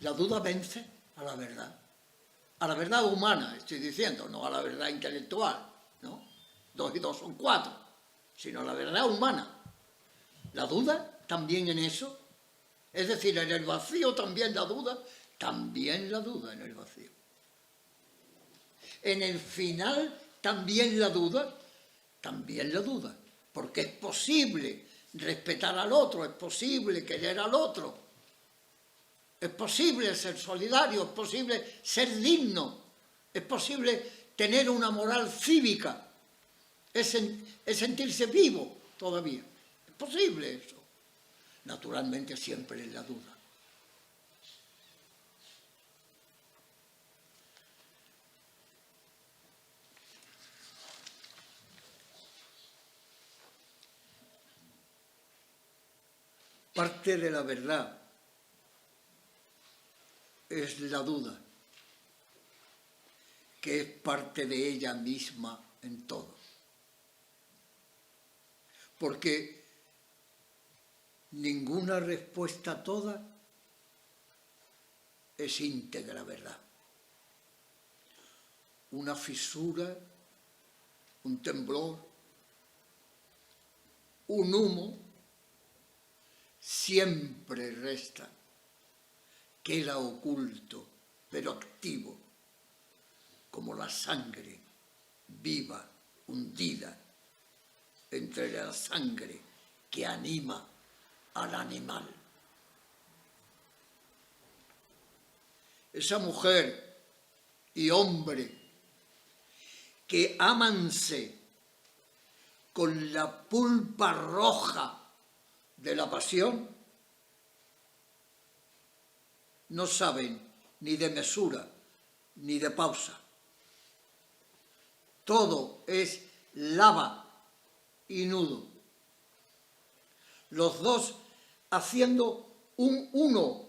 La duda vence a la verdad humana, estoy diciendo, no a la verdad intelectual, ¿no? 2 y 2 son 4, sino a la verdad humana. La duda también en eso, es decir, en el vacío también la duda en el vacío. En el final también la duda, porque es posible respetar al otro, es posible querer al otro, Es posible ser solidario, es posible ser digno, es posible tener una moral cívica, es sentirse vivo todavía. Es posible eso. Naturalmente siempre es la duda. Parte de la verdad es la duda, que es parte de ella misma en todo. Porque ninguna respuesta toda es íntegra verdad. Una fisura, un temblor, un humo, siempre resta, queda oculto, pero activo, como la sangre viva, hundida entre la sangre que anima al animal. Esa mujer y hombre que ámanse con la pulpa roja de la pasión, no saben ni de mesura ni de pausa. Todo es lava y nudo. Los dos haciendo un uno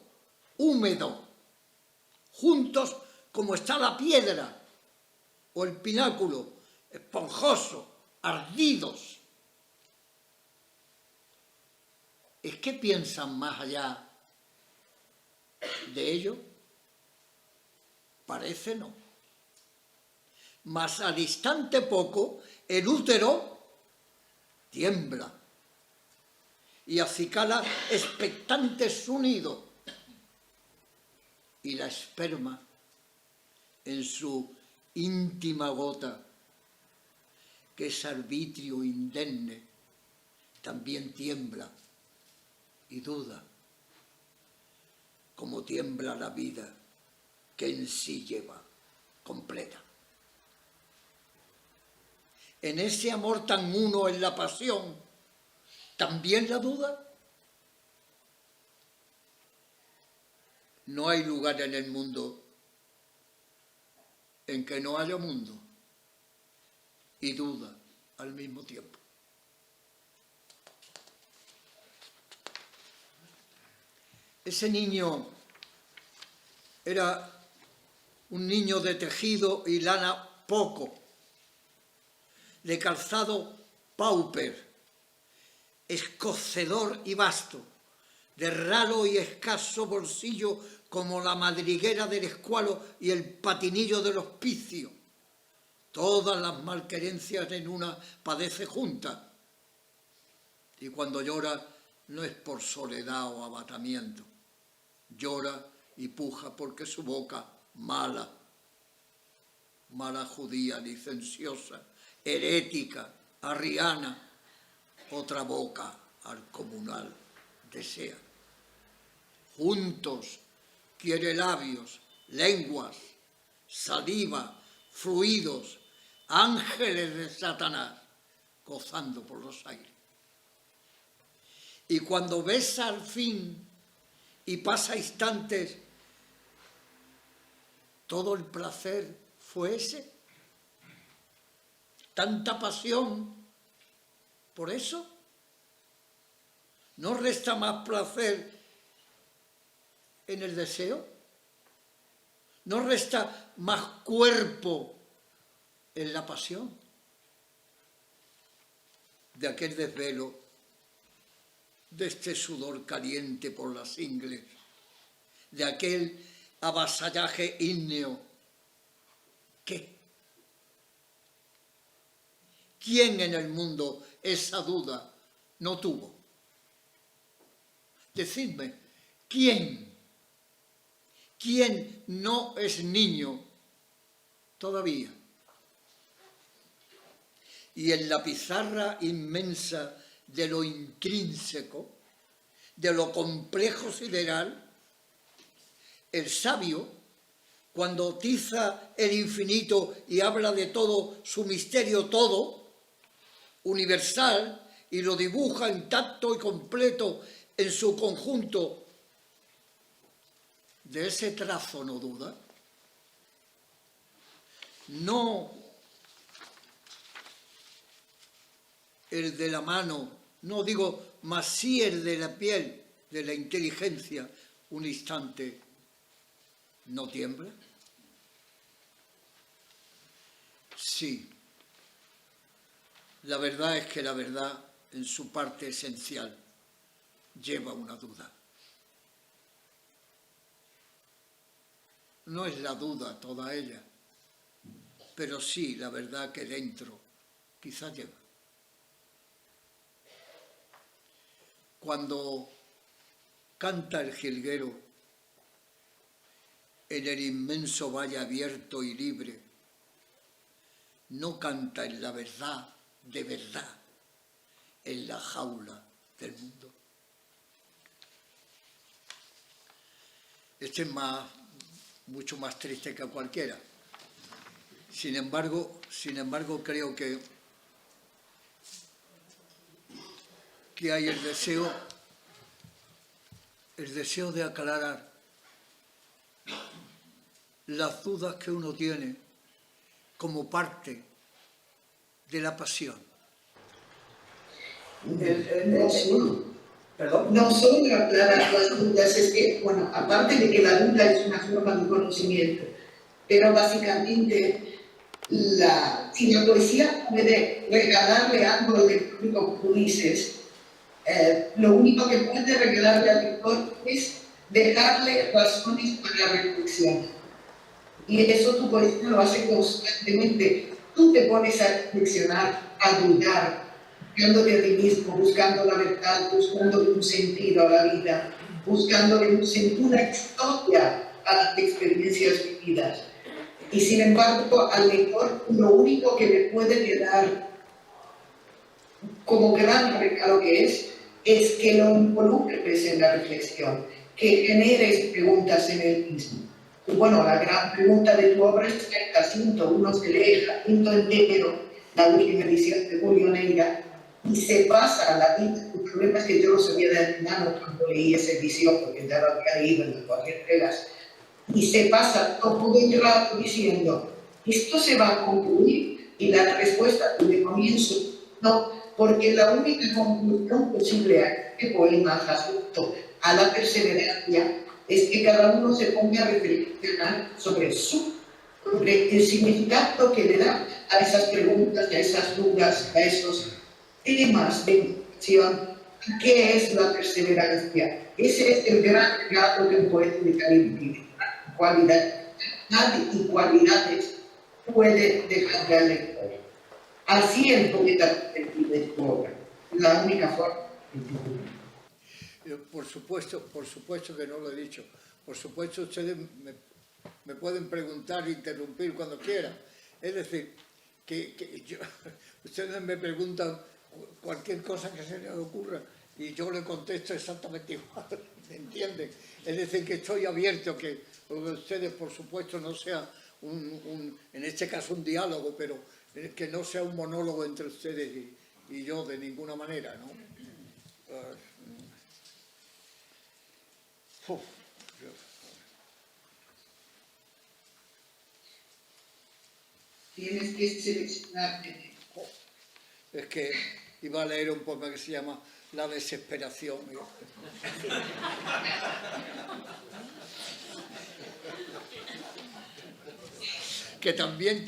húmedo, juntos como está la piedra o el pináculo, esponjoso, ardidos. ¿Es que piensan más allá de ello? Parece no. Mas al instante poco el útero tiembla y acicala expectante su nido, y la esperma en su íntima gota, que es arbitrio indemne, también tiembla y duda, como tiembla la vida que en sí lleva completa. En ese amor tan uno en la pasión, ¿también la duda? No hay lugar en el mundo en que no haya mundo y duda al mismo tiempo. Ese niño era un niño de tejido y lana poco, de calzado pauper, escocedor y vasto, de raro y escaso bolsillo como la madriguera del escualo y el patinillo del hospicio. Todas las malquerencias en una padece junta. Y cuando llora no es por soledad o abatamiento. Llora y puja porque su boca mala, mala judía, licenciosa, herética, arriana, otra boca al comunal desea. Juntos quiere labios, lenguas, saliva, fluidos, ángeles de Satanás, gozando por los aires. Y cuando besa al fin y pasa instantes, todo el placer fue ese. Tanta pasión por eso. ¿No resta más placer en el deseo? ¿No resta más cuerpo en la pasión? De aquel desvelo, de este sudor caliente por las ingles, de aquel avasallaje ígneo, ¿qué? ¿Quién en el mundo esa duda no tuvo? Decidme, ¿quién? ¿Quién no es niño todavía? Y en la pizarra inmensa de lo intrínseco, de lo complejo sideral, el sabio, cuando tiza el infinito y habla de todo su misterio todo, universal, y lo dibuja intacto y completo en su conjunto, de ese trazo no duda, no el de la mano, no digo, mas sí el de la piel, de la inteligencia, un instante no tiembla. Sí, la verdad es que la verdad en su parte esencial lleva una duda. No es la duda toda ella, pero sí la verdad que dentro quizá lleva. Cuando canta el jilguero en el inmenso valle abierto y libre, no canta en la verdad de verdad, en la jaula del mundo. Este es mucho más triste que cualquiera. Sin embargo, creo que hay el deseo de aclarar las dudas que uno tiene como parte de la pasión. No solo aclarar las dudas, es que, bueno, aparte de que la duda es una forma de conocimiento, pero básicamente si la poesía puede regalarle algo al lector, como tú dices, lo único que puede regalarle al lector es dejarle razones para la reflexión. Y eso tu poesía lo hace constantemente. Tú te pones a reflexionar, a dudar, buscándote a ti mismo, buscando la verdad, buscando un sentido a la vida, buscando una historia a las experiencias vividas. Y sin embargo, al lector lo único que le puede quedar como gran regalo que es que lo involucres en la reflexión, que generes preguntas en él mismo. Y bueno, la gran pregunta de tu obra es el Jacinto. Uno se lee Jacinto entero, la última edición de Julio Neira, y se pasa la vida. El problema es que yo no sabía de antemano cuando leí esa edición, porque ya lo había leído en las cualquier reglas, y se pasa todo el rato diciendo, esto se va a concluir, y la respuesta de comienzo, no, porque la única conclusión posible a este poema, Jacinto, a la perseverancia, es que cada uno se ponga a reflexionar sobre el significado que le da a esas preguntas, a esas dudas, a esos temas de reflexión. ¿Qué es la perseverancia? Ese es el gran regalo que un poeta de Caribe tiene. Cualidad y cualidades puede dejarle al lector. Así el poeta percibe su obra. La única forma. Por supuesto que no lo he dicho. Por supuesto, ustedes me pueden preguntar, interrumpir cuando quieran. Es decir, ustedes me preguntan cualquier cosa que se les ocurra y yo le contesto exactamente igual, ¿me entienden? Es decir, que estoy abierto, que ustedes, por supuesto, no sea en este caso un diálogo, pero que no sea un monólogo entre ustedes y yo de ninguna manera, ¿no? Tienes que seleccionarte. Es que iba a leer un poema que se llama La desesperación. que también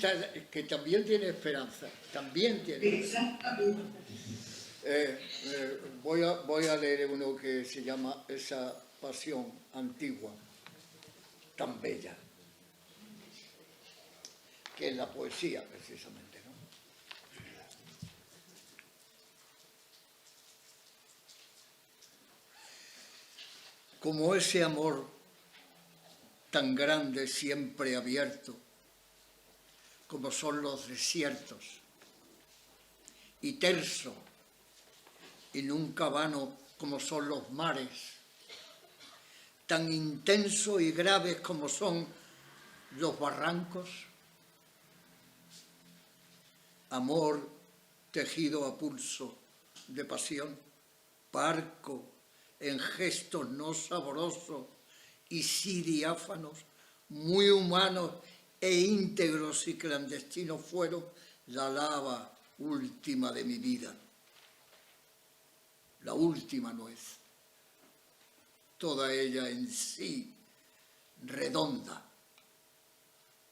tiene esperanza. También tiene. Exactamente. Voy a leer uno que se llama Esa pasión antigua, tan bella, que es la poesía, precisamente, ¿no? Como ese amor tan grande, siempre abierto, como son los desiertos, y terso, y nunca vano como son los mares, tan intensos y graves como son los barrancos, amor tejido a pulso de pasión, parco en gestos no sabrosos y sí diáfanos, muy humanos e íntegros y clandestinos fueron la lava última de mi vida, la última nuez, toda ella en sí redonda,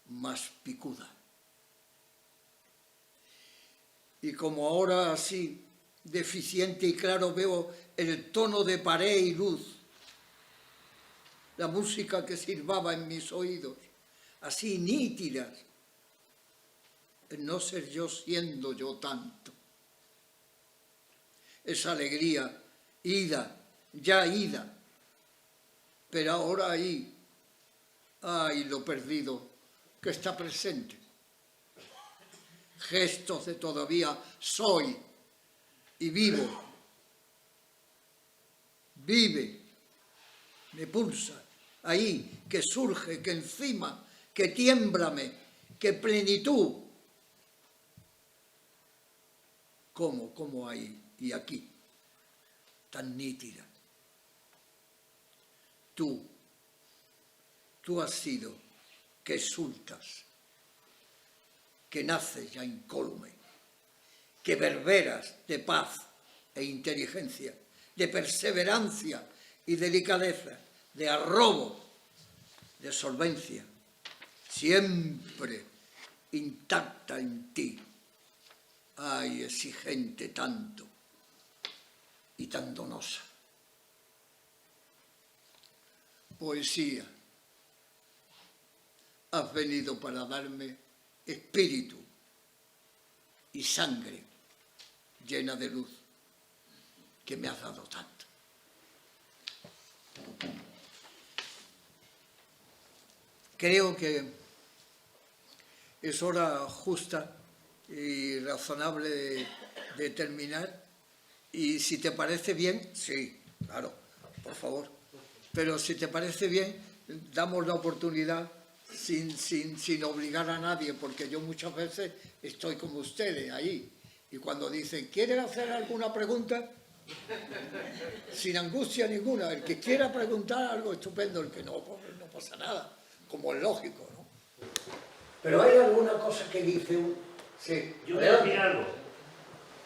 más picuda. Y como ahora así, deficiente y claro, veo el tono de pared y luz, la música que silbaba en mis oídos, así nítidas, el no ser yo siendo yo tanto. Esa alegría, ida, ya ida, pero ahora ahí, ay, lo perdido, que está presente. Gestos de todavía soy y vivo. Vive, me pulsa, ahí, que surge, que encima, que tiémbrame, que plenitud. ¿Cómo ahí y aquí? Tan nítida. Tú has sido que exultas, que naces ya incólume, que verberas de paz e inteligencia, de perseverancia y delicadeza, de arrobo, de solvencia, siempre intacta en ti. Ay, exigente tanto y tan donosa. Poesía, has venido para darme espíritu y sangre llena de luz que me has dado tanto. Creo que es hora justa y razonable de terminar, y si te parece bien, sí, claro, por favor, pero si te parece bien, damos la oportunidad sin obligar a nadie, porque yo muchas veces estoy como ustedes ahí, y cuando dicen, ¿quieren hacer alguna pregunta? Sin angustia ninguna, el que quiera preguntar algo estupendo, el que no, pues no pasa nada, como es lógico, ¿no? Pero hay alguna cosa que dice un... Sí. Yo voy a decir algo,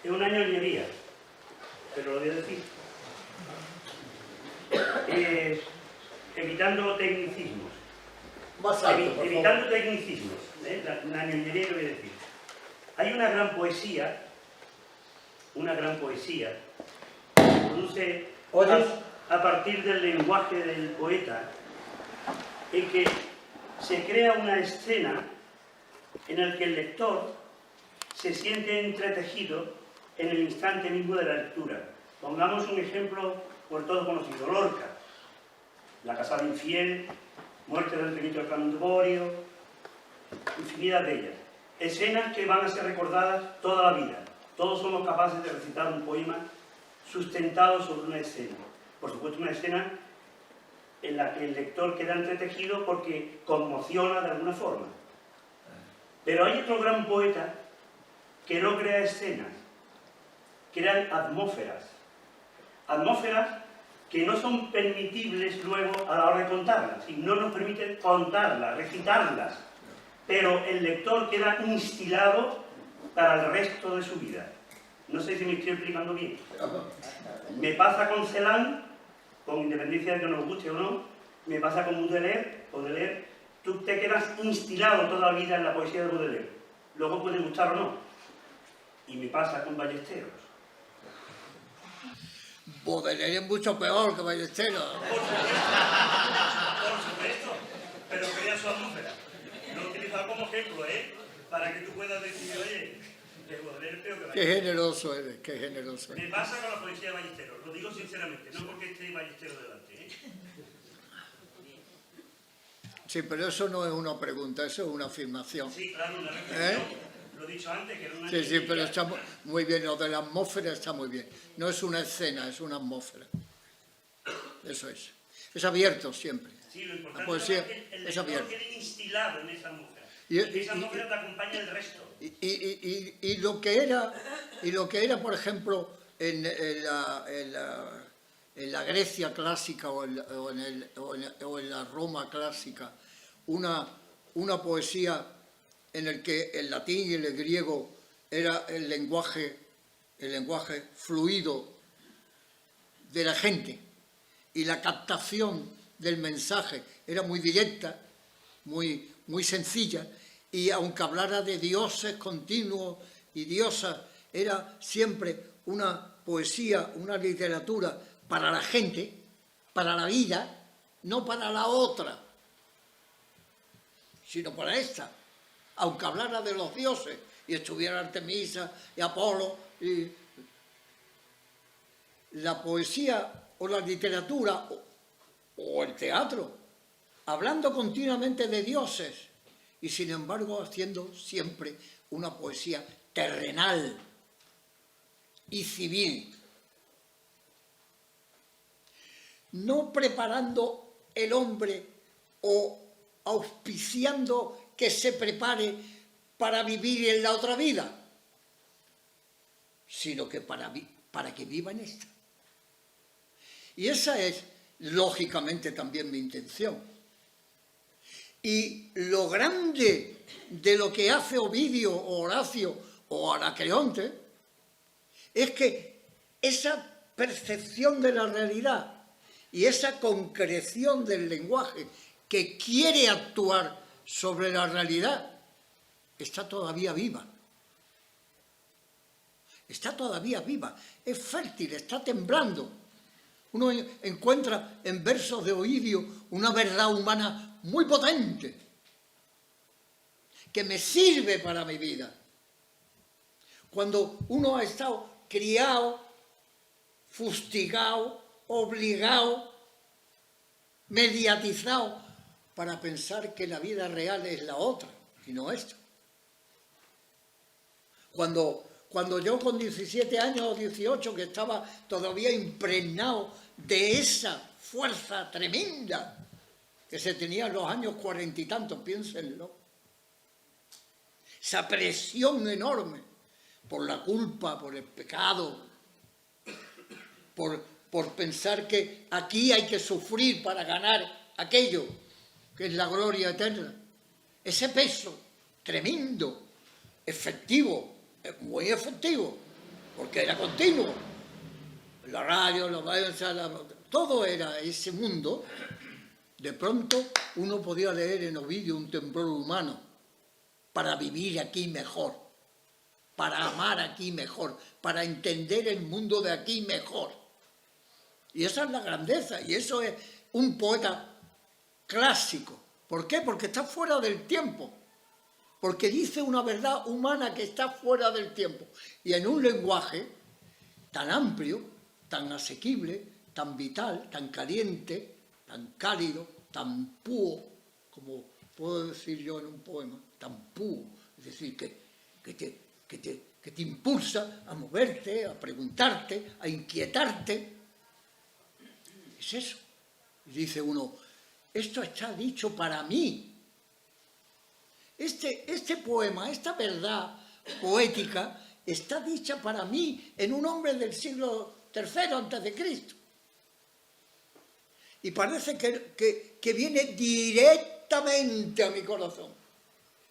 es una ñoñería, pero lo voy a decir. Evitando tecnicismos. Más alto, por Evitando favor. tecnicismos, una ñoñería que voy a decir. Hay una gran poesía que se produce a partir del lenguaje del poeta, en que se crea una escena en la que el lector se siente entretejido en el instante mismo de la lectura. Pongamos un ejemplo por todo conocido, Lorca, La casada infiel, Muerte del pequeño Cantuborio, infinidad de ellas. Escenas que van a ser recordadas toda la vida. Todos somos capaces de recitar un poema sustentado sobre una escena. Por supuesto, una escena en la que el lector queda entretejido porque conmociona de alguna forma. Pero hay otro gran poeta que no crea escenas, crean atmósferas. Atmósferas que no son permitibles luego a la hora de contarlas, y no nos permiten contarlas, recitarlas, pero el lector queda instilado para el resto de su vida. No sé si me estoy explicando bien. Me pasa con Celan, con independencia de que nos guste o no, me pasa con Baudelaire, tú te quedas instilado toda la vida en la poesía de Baudelaire. Luego puede gustar o no. Y me pasa con Ballesteros. Baudelaire es mucho peor que Ballesteros. Por supuesto, pero crea su atmósfera. Lo he utilizado como ejemplo, para que tú puedas decir, oye, que Baudelaire es peor que Qué Ballesteros. generoso eres, qué generoso Me eres. pasa con la poesía de Ballesteros, lo digo sinceramente, no porque esté Ballesteros delante. Sí, pero eso no es una pregunta, eso es una afirmación. Sí, claro, una reflexión. Lo he dicho antes, que era una... Sí, pero está muy bien, lo de la atmósfera está muy bien. No es una escena, es una atmósfera. Eso es. Es abierto siempre. Sí, lo La importante poesía es que el es lector abierta. quede instilado en esa atmósfera. Y- Y esa y- atmósfera te acompaña el resto. Y lo que era, por ejemplo, en la Grecia clásica o en la Roma clásica, una poesía en el que el latín y el griego era el lenguaje fluido de la gente, y la captación del mensaje era muy directa, muy sencilla, y aunque hablara de dioses continuos y diosas, era siempre una poesía, una literatura para la gente, para la vida, no para la otra, sino para esta. Aunque hablara de los dioses y estuviera Artemisa y Apolo, y la poesía o la literatura o el teatro, hablando continuamente de dioses y sin embargo haciendo siempre una poesía terrenal y civil, no preparando el hombre o auspiciando que se prepare para vivir en la otra vida, sino que para que viva en esta. Y esa es, lógicamente, también mi intención. Y lo grande de lo que hace Ovidio o Horacio o Anacreonte es que esa percepción de la realidad y esa concreción del lenguaje que quiere actuar sobre la realidad está todavía viva. Está todavía viva, es fértil, está temblando. Uno encuentra en versos de Ovidio una verdad humana muy potente, que me sirve para mi vida. Cuando uno ha estado criado, fustigado, obligado, mediatizado, para pensar que la vida real es la otra y no esta. Cuando yo con 17 años o 18, que estaba todavía impregnado de esa fuerza tremenda que se tenía en los años 40 y tantos, piénsenlo, esa presión enorme por la culpa, por el pecado, por pensar que aquí hay que sufrir para ganar aquello que es la gloria eterna. Ese peso tremendo, efectivo, muy efectivo, porque era continuo. La radio, la prensa, todo era ese mundo. De pronto uno podía leer en Ovidio un temblor humano para vivir aquí mejor, para amar aquí mejor, para entender el mundo de aquí mejor. Y esa es la grandeza, y eso es un poeta clásico. ¿Por qué? Porque está fuera del tiempo. Porque dice una verdad humana que está fuera del tiempo. Y en un lenguaje tan amplio, tan asequible, tan vital, tan caliente, tan cálido, tan puro, como puedo decir yo en un poema, tan puro, es decir, que te impulsa a moverte, a preguntarte, a inquietarte. Es eso. Y dice uno, esto está dicho para mí. Este poema, esta verdad poética, está dicha para mí en un hombre del siglo III antes de Cristo. Y parece que viene directamente a mi corazón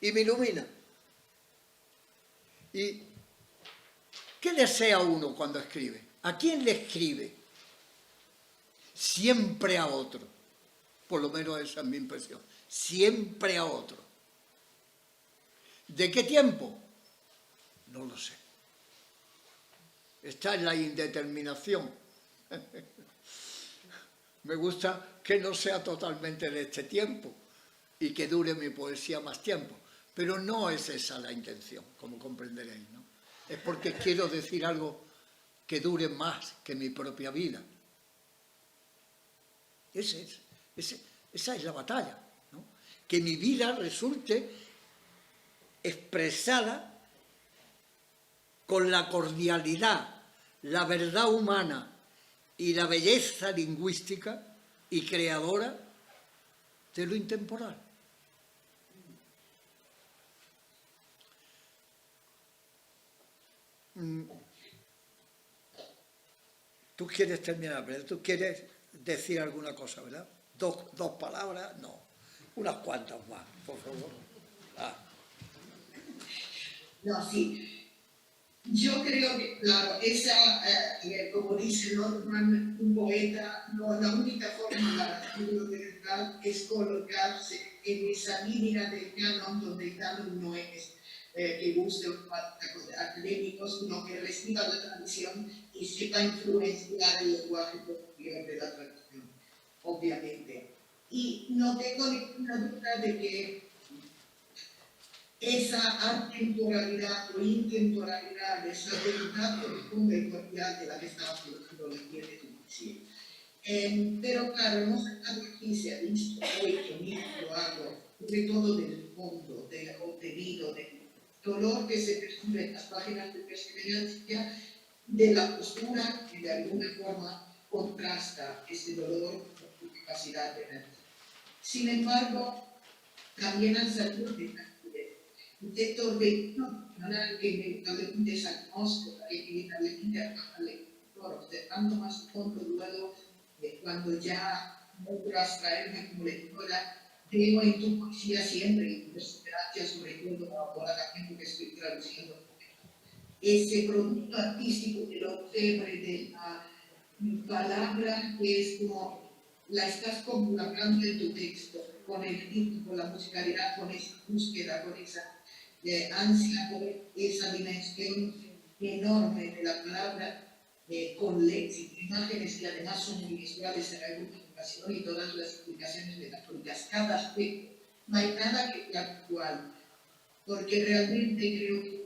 y me ilumina. ¿Y qué desea uno cuando escribe? ¿A quién le escribe? Siempre a otro. Por lo menos esa es mi impresión. Siempre a otro. ¿De qué tiempo? No lo sé. Está en la indeterminación. Me gusta que no sea totalmente de este tiempo y que dure mi poesía más tiempo. Pero no es esa la intención, como comprenderéis, ¿no? Es porque quiero decir algo que dure más que mi propia vida. Esa es la batalla, ¿no? Que mi vida resulte expresada con la cordialidad, la verdad humana y la belleza lingüística y creadora de lo intemporal. Tú quieres terminar, ¿verdad? Tú quieres decir alguna cosa, ¿verdad? Dos palabras, no, unas cuantas más, por favor. No, sí. Yo creo que, claro, como dice Norman, un poeta, no, la única forma para hacerlo de verdad es colocarse en esa línea del canon, donde el canon no es que guste académicos, sino que respeta la tradición y sepa influenciar el lenguaje posterior de la tradición, obviamente. Y no tengo ninguna duda de que esa atemporalidad o intemporalidad, esa verdad profunda y cordial de la que estamos hablando, la quiere decir. Pero claro, hemos sacado aquí, se ha visto hoy que mismo lo hago, sobre todo del fondo, del contenido, del dolor que se percibe en las páginas de Perseverancia, de la postura que de alguna forma contrasta ese dolor con su capacidad de ver. Sin embargo, también han salido un sector de que inevitablemente se atmósfera, que inevitablemente al lector, observando más a fondo luego, cuando ya logro abstraerme como lectora, veo en tu poesía siempre, y en Perseverancia sobre todo, ahora también porque estoy traduciendo ese producto artístico del orfebre, de la palabra que es como la estás conjugando en tu texto, con el ritmo, con la musicalidad, con esa búsqueda, con esa ansia, con esa dimensión enorme de la palabra, con léxico, imágenes que además son muy visuales en alguna ocasión y todas las explicaciones metafóricas, cada aspecto. No hay nada que sea actual, porque realmente creo que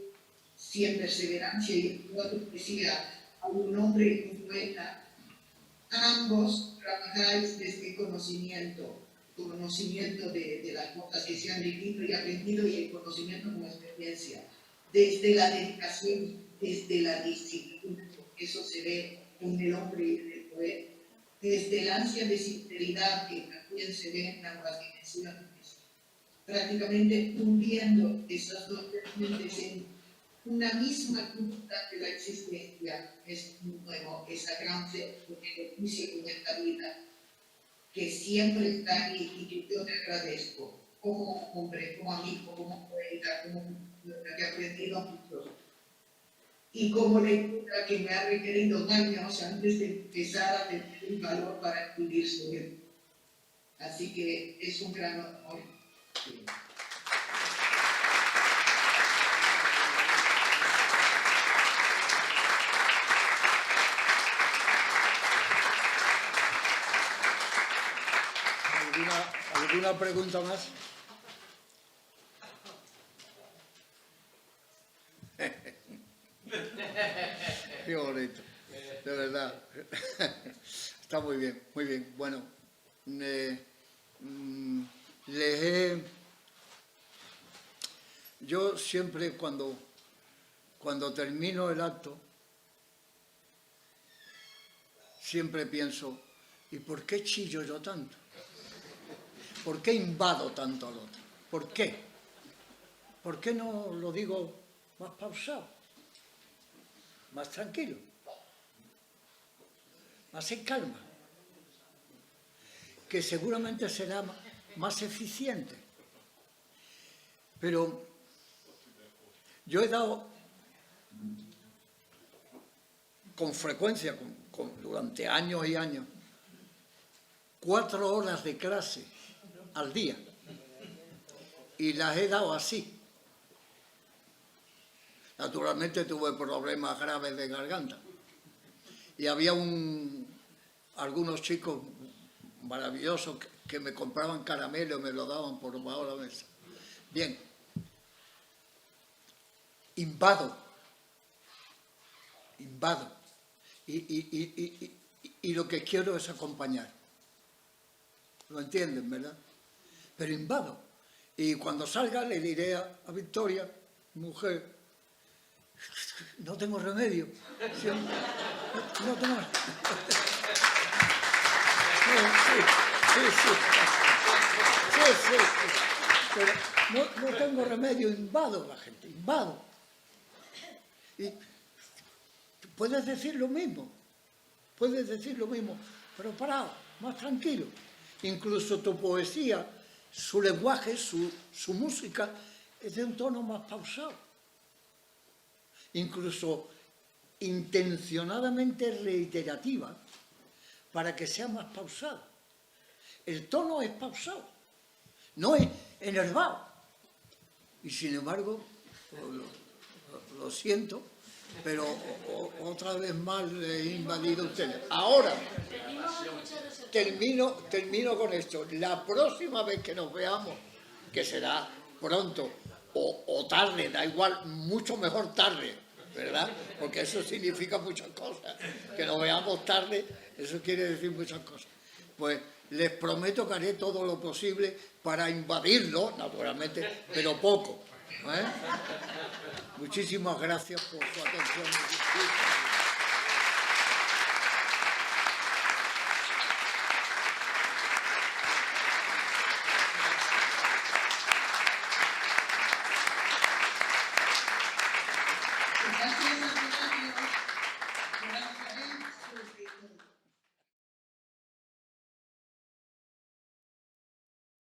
si en Perseverancia y en toda tu poesía a un hombre y un poeta, ambos trabajáis desde conocimiento de las notas que se han vivido y aprendido y el conocimiento como experiencia, desde la dedicación, desde la disciplina, porque eso se ve en el hombre y en el poeta, desde el ansia de sinceridad que también se ve en ambas dimensiones, prácticamente fundiendo esas dos vertientes en una misma cultura de la existencia. Es nuevo esa gran beneficio con esta vida que siempre está ahí y que yo te agradezco como hombre, como amigo, como poeta, como que he aprendido mucho y como lectura que me ha requerido años antes de empezar a tener el valor para escribir sobre él. Así que es un gran honor. ¿Alguna pregunta más? Qué bonito, de verdad. Está muy bien, muy bien. Bueno, yo siempre cuando termino el acto, siempre pienso, ¿y por qué chillo yo tanto? ¿Por qué invado tanto al otro? ¿Por qué? ¿Por qué no lo digo más pausado? Más tranquilo, más en calma, que seguramente será más eficiente. Pero yo he dado con frecuencia, durante años y años, 4 horas de clase al día, y las he dado así. Naturalmente tuve problemas graves de garganta y había algunos chicos maravillosos que me compraban caramelo y me lo daban por bajo la mesa. Bien, invado y lo que quiero es acompañar. ¿Lo entienden, verdad? Pero invado. Y cuando salga le diré a Victoria, mujer, no tengo remedio. No tengo. Sí. Pero no tengo remedio, invado a la gente, invado. Y puedes decir lo mismo, pero parado, más tranquilo. Incluso tu poesía, su lenguaje, su música, es de un tono más pausado. Incluso intencionadamente reiterativa, para que sea más pausada. El tono es pausado, no es enervado. Y sin embargo, lo siento, pero otra vez más le he invadido a ustedes. Ahora, termino con esto. La próxima vez que nos veamos, que será pronto o tarde, da igual, mucho mejor tarde, ¿verdad? Porque eso significa muchas cosas. Que nos veamos tarde, eso quiere decir muchas cosas. Pues les prometo que haré todo lo posible para invadirlo, naturalmente, pero poco. Muchísimas gracias por su atención. Gracias a todos. Gracias a